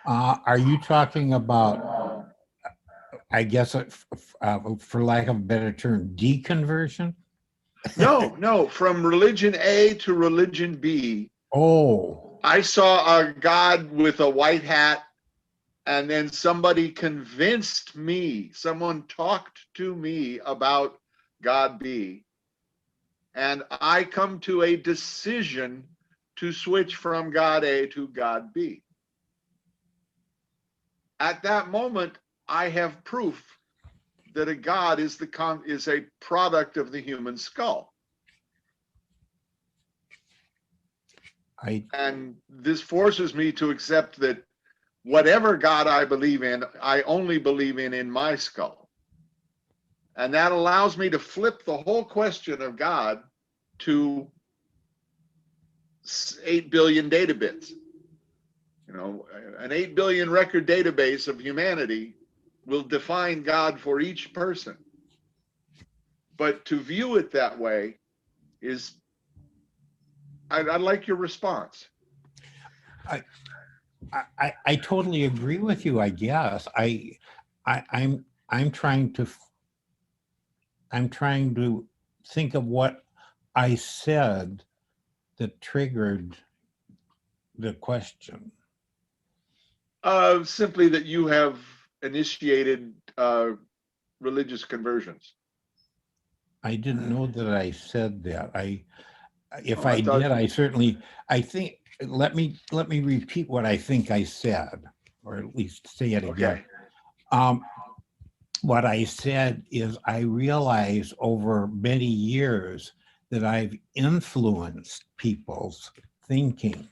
Are you talking about, I guess, for lack of a better term, deconversion? No, from religion A to religion B. Oh, I saw a God with a white hat, and then somebody convinced me, someone talked to me about God B, and I come to a decision to switch from God A to God B. At that moment, I have proof that a God is a product of the human skull. And this forces me to accept that whatever God I believe in, I only believe in my skull. And that allows me to flip the whole question of God to 8 billion data bits. You know, an 8 billion record database of humanity will define God for each person. But to view it that way is, I like your response. I totally agree with you. I guess I'm trying to think of what I said that triggered the question. Simply that you have initiated religious conversions. I didn't know that I said that. If Oh, I I thought- did, I think, let me repeat what I think I said, or at least say it again. Okay. What I said is I realize over many years that I've influenced people's thinking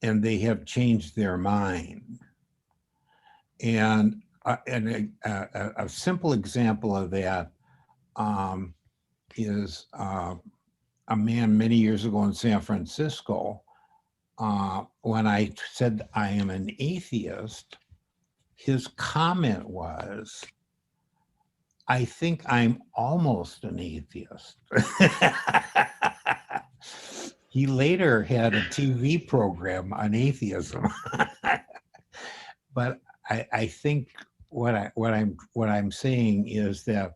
and they have changed their mind. And a simple example of that is a man many years ago in San Francisco, when I said I am an atheist, his comment was, I think I'm almost an atheist. He later had a TV program on atheism. But I think what I'm saying is that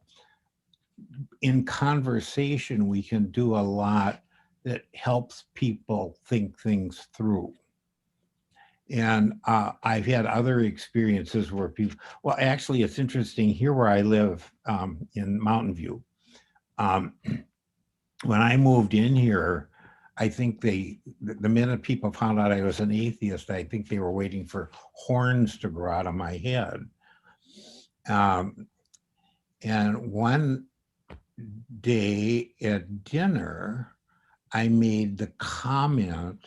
in conversation, we can do a lot that helps people think things through. And I've had other experiences where people, well, actually, it's interesting here where I live in Mountain View. When I moved in here, I think the minute people found out I was an atheist, I think they were waiting for horns to grow out of my head. And one day at dinner, I made the comment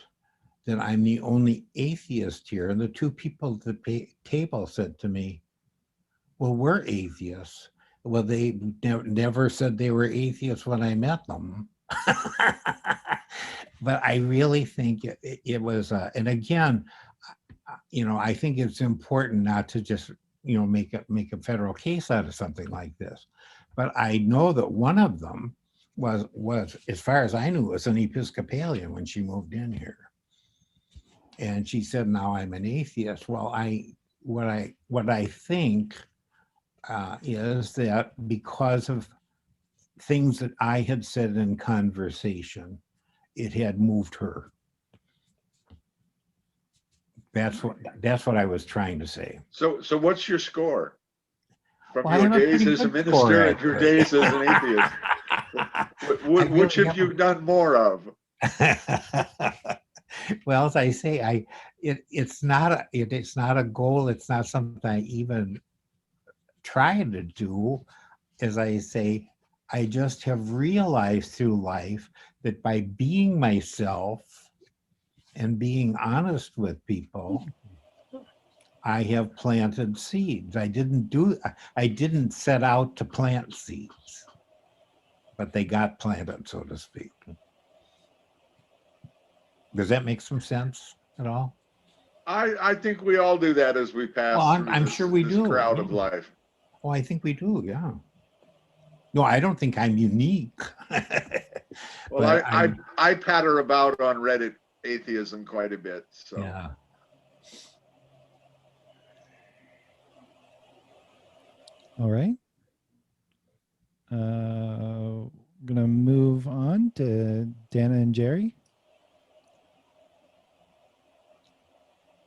that I'm the only atheist here. And the two people at the table said to me, well, we're atheists. Well, they never said they were atheists when I met them. But I really think it was, and again, you know, I think it's important not to just, you know, make a federal case out of something like this. But I know that one of them was, as far as I knew, was an Episcopalian when she moved in here. And she said, now I'm an atheist. Well, what I think is that because of things that I had said in conversation, it had moved her. That's what I was trying to say. So what's your score? From Well, I your have a days pretty as a good score, minister and your actually. days as an atheist. Which have you done more of? Well, as I say, it's not a goal. It's not something I even try to do. As I say, I just have realized through life that by being myself and being honest with people, I have planted seeds. I didn't set out to plant seeds, but they got planted, so to speak. Does that make some sense at all? I think we all do that as we pass Well, through I'm sure we this do. crowd of life. Oh, I think we do, yeah. No, I don't think I'm unique. Well, But I patter about on Reddit atheism quite a bit. So yeah. All right. Gonna move on to Dana and Jerry.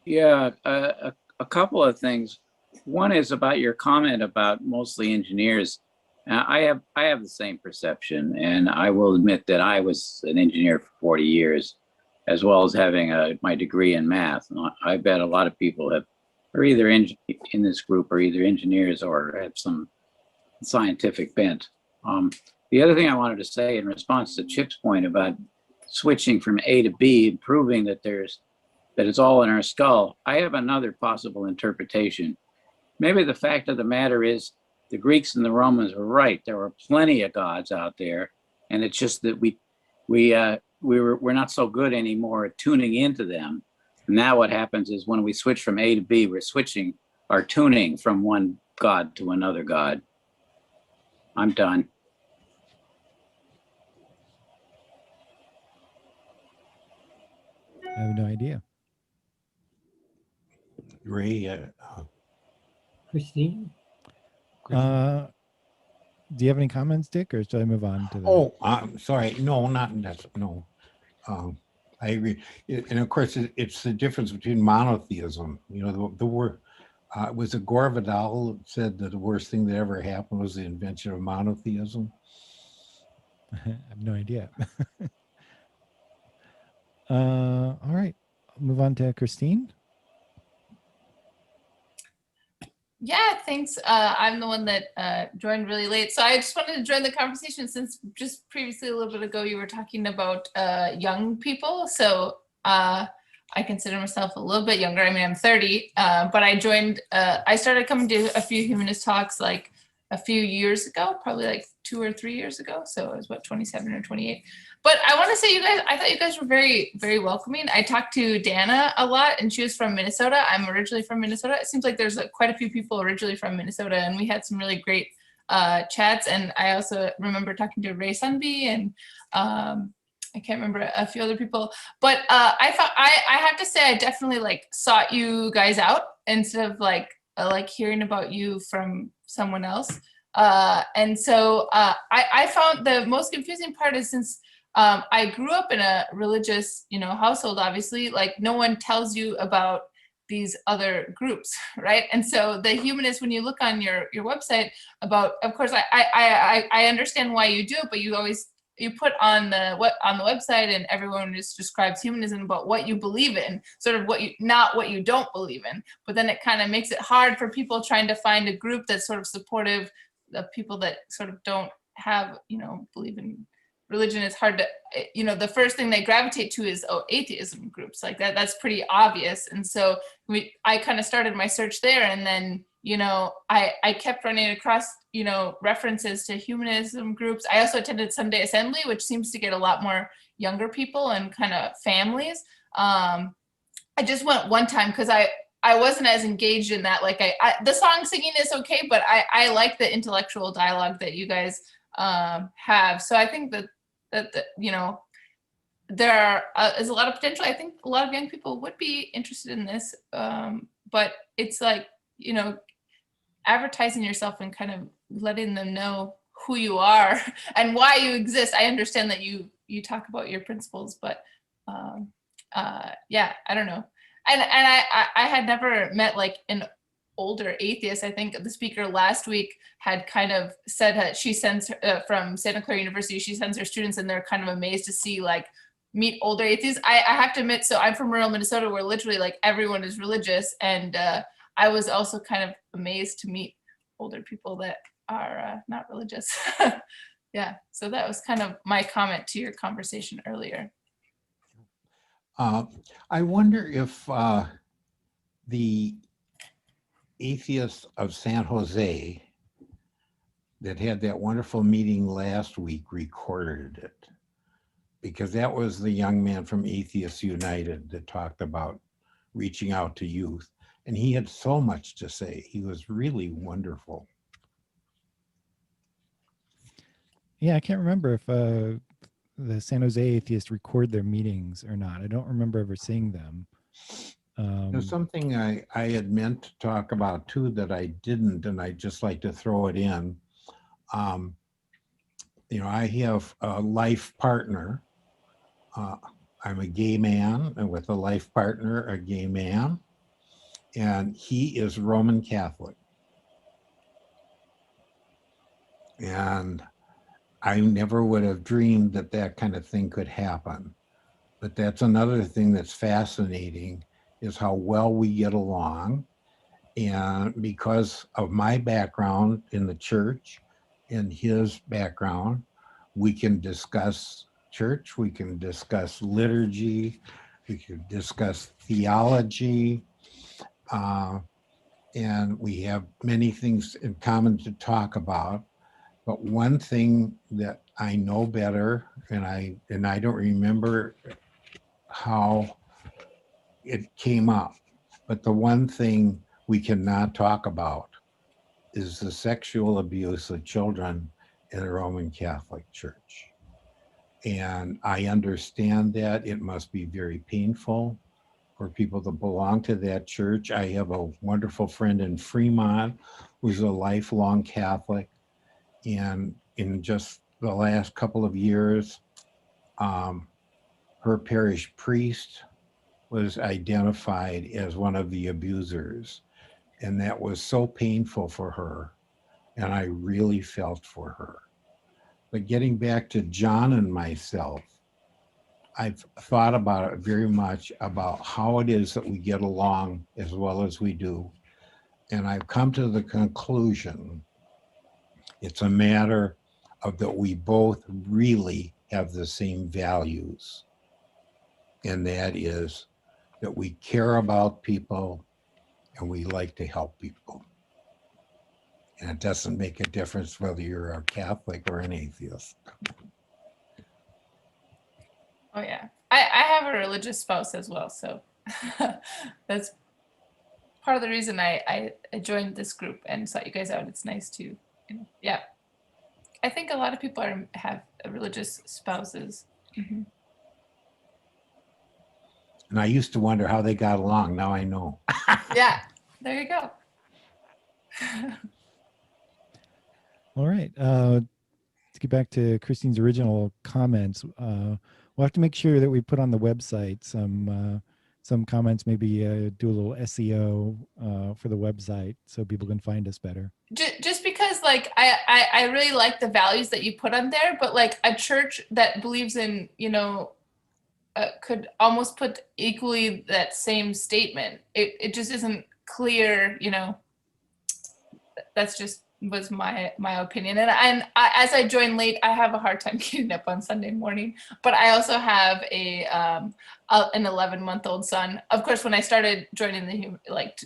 Yeah, a couple of things. One is about your comment about mostly engineers. I have the same perception, and I will admit that I was an engineer for 40 years, as well as having my degree in math. And I bet a lot of people are either in this group are either engineers or have some scientific bent. The other thing I wanted to say in response to Chip's point about switching from A to B and proving that it's all in our skull, I have another possible interpretation. Maybe the fact of the matter is the Greeks and the Romans were right. There were plenty of gods out there, and it's just that we're not so good anymore at tuning into them. Now what happens is when we switch from A to B, we're switching our tuning from one god to another god. I'm done. I have no idea. Ray, Christine? Do you have any comments, Dick, or should I move on to the? oh, I'm sorry. No, not that. No. I agree. And of course, it's the difference between monotheism. You know, the word, was it Gore Vidal that said that the worst thing that ever happened was the invention of monotheism? I have no idea. All right. I'll move on to Christine. Yeah, thanks. I'm the one that joined really late. So I just wanted to join the conversation since just previously a little bit ago you were talking about young people. So I consider myself a little bit younger. I mean, I'm 30, but I started coming to a few humanist talks like a few years ago, probably like 2 or 3 years ago. So I was 27 or 28. But I want to say I thought you guys were very, very welcoming. I talked to Dana a lot and she was from Minnesota. I'm originally from Minnesota. It seems like there's quite a few people originally from Minnesota and we had some really great chats. And I also remember talking to Ray Sunby and I can't remember a few other people, but I thought I have to say I definitely like sought you guys out instead of like hearing about you from someone else. And so I found the most confusing part is since I grew up in a religious, household, obviously, like no one tells you about these other groups, right? And so the humanists, when you look on your website about, of course, I understand why you do it, but you put on the website and everyone just describes humanism about what you believe in, sort of not what you don't believe in. But then it kind of makes it hard for people trying to find a group that's sort of supportive of people that sort of don't have, believe in religion. It's hard to, the first thing they gravitate to is atheism groups like that. That's pretty obvious. And so I kind of started my search there, and then I kept running across references to humanism groups. I also attended Sunday Assembly, which seems to get a lot more younger people and kind of families. I just went one time because I wasn't as engaged in that. Like the song singing is okay, but I like the intellectual dialogue that you guys have. So I think that there is a lot of potential. I think a lot of young people would be interested in this, but it's like advertising yourself and kind of letting them know who you are and why you exist. I understand that you talk about your principles, but yeah, I don't know. And I had never met like an older atheist. I think the speaker last week had kind of said that she sends from Santa Clara University, she sends her students and they're kind of amazed to see meet older atheists. I have to admit, so I'm from rural Minnesota where literally like everyone is religious, and I was also kind of amazed to meet older people that are not religious. Yeah, so that was kind of my comment to your conversation earlier. I wonder if the atheists of San Jose that had that wonderful meeting last week recorded it, because that was the young man from Atheists United that talked about reaching out to youth, and he had so much to say. He was really wonderful. Yeah, I can't remember if the San Jose atheists record their meetings or not. I don't remember ever seeing them. There's something I had meant to talk about too that I didn't, and I'd just like to throw it in. You know, I have a life partner. I'm a gay man, and with a life partner, a gay man, and he is Roman Catholic. And I never would have dreamed that that kind of thing could happen. But that's another thing that's fascinating, is how well we get along. And because of my background in the church and his background, we can discuss church, we can discuss liturgy, we can discuss theology, and we have many things in common to talk about. But one thing that I know better, and I don't remember how it came up, but the one thing we cannot talk about is the sexual abuse of children in the Roman Catholic Church. And I understand that it must be very painful for people that belong to that church. I have a wonderful friend in Fremont who's a lifelong Catholic. And in just the last couple of years, her parish priest was identified as one of the abusers. And that was so painful for her. And I really felt for her. But getting back to John and myself, I've thought about it very much, about how it is that we get along as well as we do. And I've come to the conclusion it's a matter of that we both really have the same values. And that is that we care about people and we like to help people. And it doesn't make a difference whether you're a Catholic or an atheist. Oh yeah, I have a religious spouse as well, so that's part of the reason I joined this group and sought you guys out. It's nice to, you know, yeah. I think a lot of people have religious spouses. Mm-hmm. And I used to wonder how they got along. Now I know. Yeah, there you go. All right. Let's get back to Christine's original comments. We'll have to make sure that we put on the website some comments, maybe do a little SEO for the website so people can find us better. Just because, like, I really like the values that you put on there, but like a church that believes in, you know, could almost put equally that same statement. It just isn't clear, you know. That's just was my opinion. And as I joined late, I have a hard time getting up on Sunday morning. But I also have an 11-month-old son. Of course, when I started joining the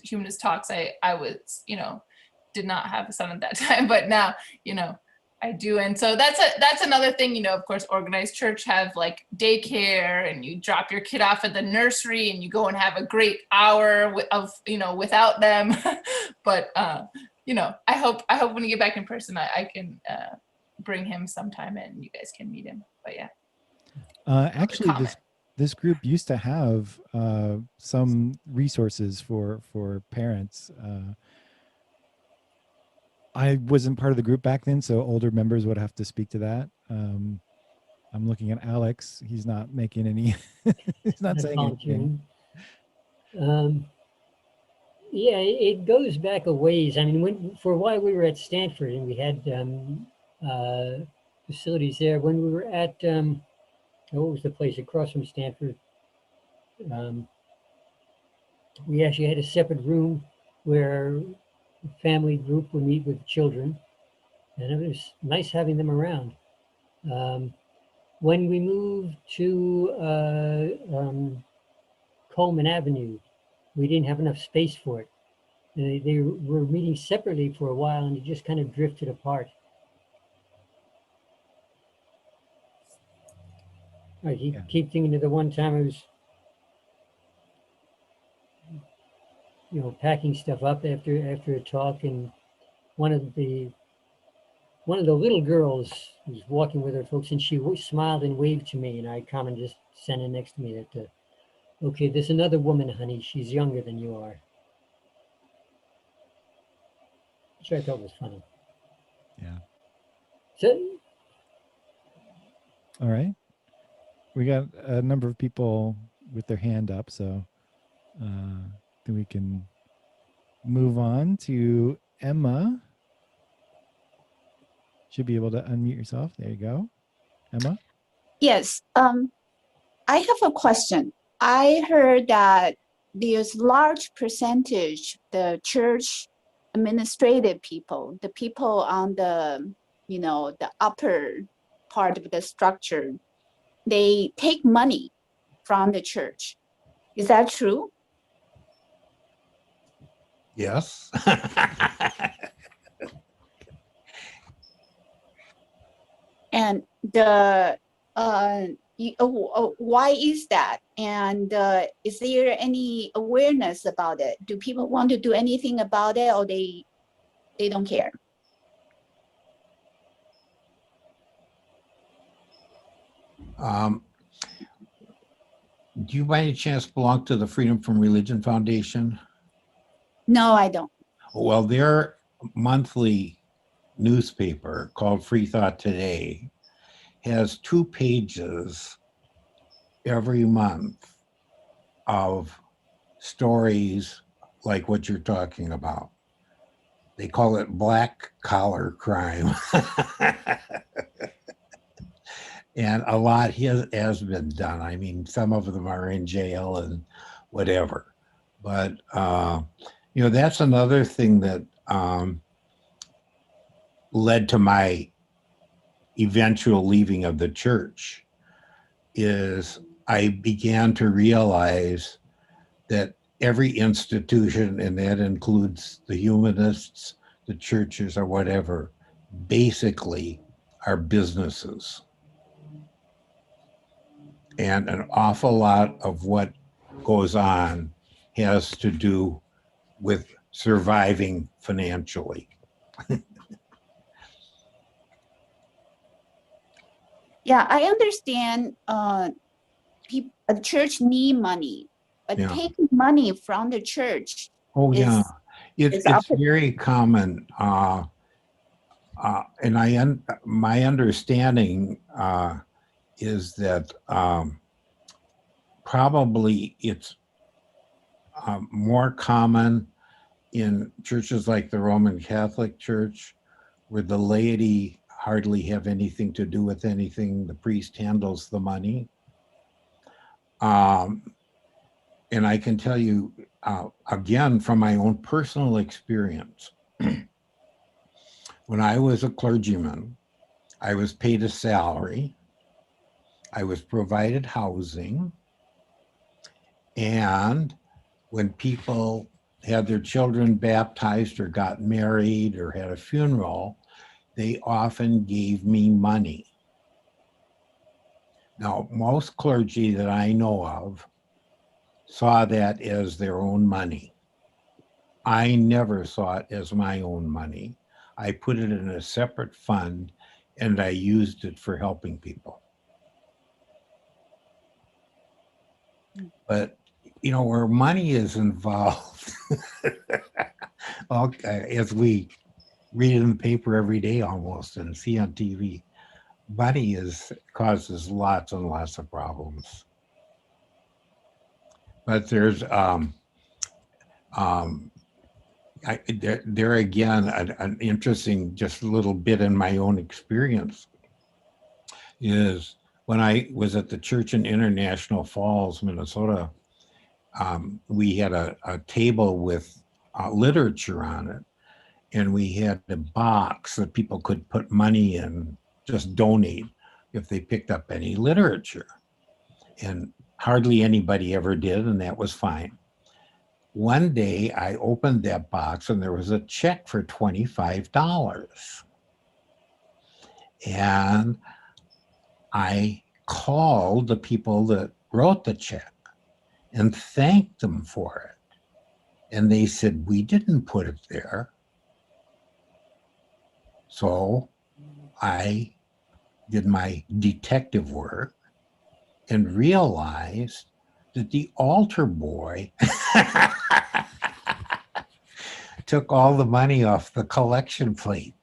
Humanist talks, I was, you know, did not have a son at that time. But now, you know, I do. And so that's another thing, you know. Of course, organized church have like daycare, and you drop your kid off at the nursery and you go and have a great hour of, you know, without them. But you know, I hope when you get back in person, I can bring him sometime and you guys can meet him. But yeah. Actually, this group used to have some resources for parents. I wasn't part of the group back then, so older members would have to speak to that. I'm looking at Alex. He's not making any. He's not saying anything. Yeah, it goes back a ways. I mean, for a while we were at Stanford and we had facilities there. When we were at, what was the place across from Stanford? We actually had a separate room where the family group would meet with children, and it was nice having them around. When we moved to Coleman Avenue, we didn't have enough space for it. And they were meeting separately for a while, and it just kind of drifted apart. I keep thinking of the one time I was, you know, packing stuff up after a talk, and one of the little girls was walking with her folks, and she smiled and waved to me, and I commented just standing next to me that Okay, there's another woman, honey. She's younger than you are. Which I thought was funny. Yeah. So, All right. We got a number of people with their hand up, so then we can move on to Emma. Should be able to unmute yourself. There you go. Emma? Yes, I have a question. I heard that there's large percentage, the church administrative people, the people on the, the upper part of the structure, they take money from the church. Is that true? Yes. And why is that? And is there any awareness about it? Do people want to do anything about it, or they don't care? Do you by any chance belong to the Freedom from Religion Foundation? No, I don't. Well, their monthly newspaper called Free Thought Today has 2 pages every month of stories like what you're talking about. They call it black collar crime. And a lot has been done. I mean, some of them are in jail and whatever. But, that's another thing that led to my eventual leaving of the church, is I began to realize that every institution, and that includes the humanists, the churches, or whatever, basically are businesses. And an awful lot of what goes on has to do with surviving financially. Yeah, I understand the church need money, but Yeah. taking money from the church Oh, yeah. is It's very common. And my understanding is that probably it's more common in churches like the Roman Catholic Church, where the laity hardly have anything to do with anything. The priest handles the money. And I can tell you, again, from my own personal experience, when I was a clergyman, I was paid a salary, I was provided housing, and when people had their children baptized or got married or had a funeral, they often gave me money. Now, most clergy that I know of saw that as their own money. I never saw it as my own money. I put it in a separate fund and I used it for helping people. But, where money is involved, as we read in the paper every day almost and see on TV, money causes lots and lots of problems. But there's there again, an interesting, just a little bit in my own experience is when I was at the church in International Falls, Minnesota, we had a table with literature on it, and we had a box that people could put money in, just donate if they picked up any literature. And hardly anybody ever did, and that was fine. One day I opened that box and there was a check for $25. And I called the people that wrote the check and thanked them for it. And they said, we didn't put it there. So I did my detective work and realized that the altar boy took all the money off the collection plate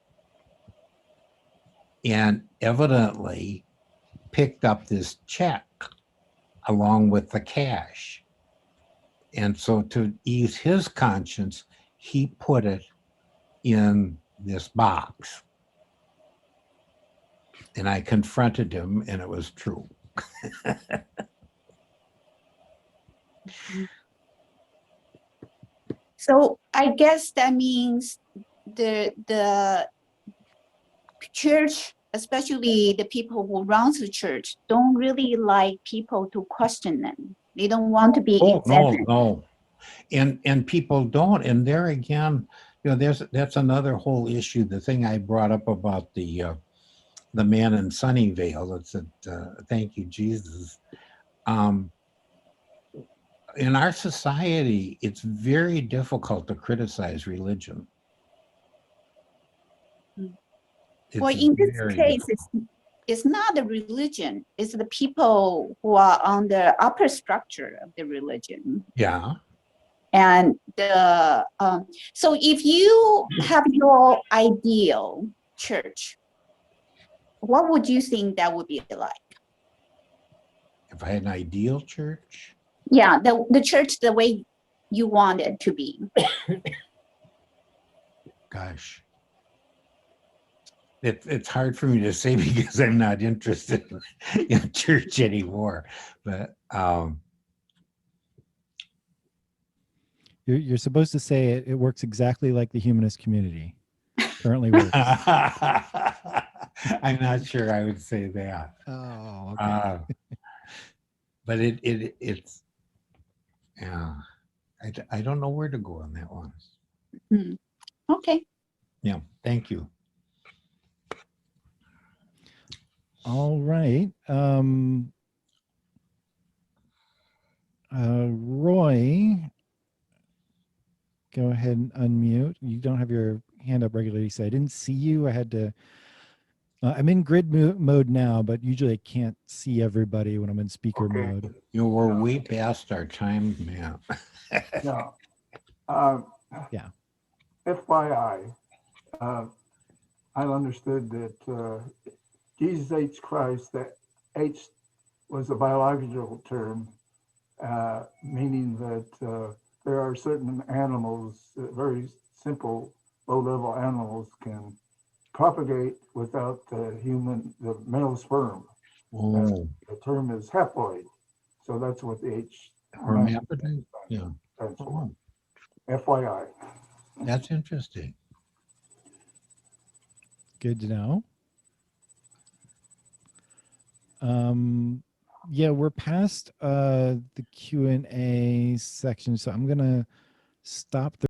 and evidently picked up this check along with the cash. And so to ease his conscience, he put it in this box. And I confronted him, and it was true. So I guess that means the church, especially the people who runs the church, don't really like people to question them. They don't want to be Oh, no, examined. no. And people don't. And there again, that's another whole issue. The thing I brought up about the man in Sunnyvale that said, "Thank you, Jesus." In our society, it's very difficult to criticize religion. Well, It's in this very case, difficult. it's not the religion, it's the people who are on the upper structure of the religion. Yeah. And so if you have your ideal church, what would you think that would be like? If I had an ideal church, Yeah, the church the way you want it to be. gosh, it's hard for me to say because I'm not interested in church anymore. But You're supposed to say it works exactly like the humanist community currently works. I'm not sure I would say that. Oh, okay. But it's yeah. I don't know where to go on that one. Okay. Yeah, thank you. All right. Roy, go ahead and unmute. You don't have your hand up regularly, so I didn't see you. I had to. I'm in grid mode now, but usually I can't see everybody when I'm in speaker mode. We're way past our time, man. Yeah. Yeah. FYI, I understood that Jesus H. Christ, that H was a biological term, meaning that there are certain animals, very simple, low-level animals, can propagate without the male sperm. Oh, The term is haploid, so that's what the H. hermaphrodite? Yeah. That's Oh, FYI. that's interesting. Good to know. Yeah, we're past the Q&A section, so I'm gonna stop the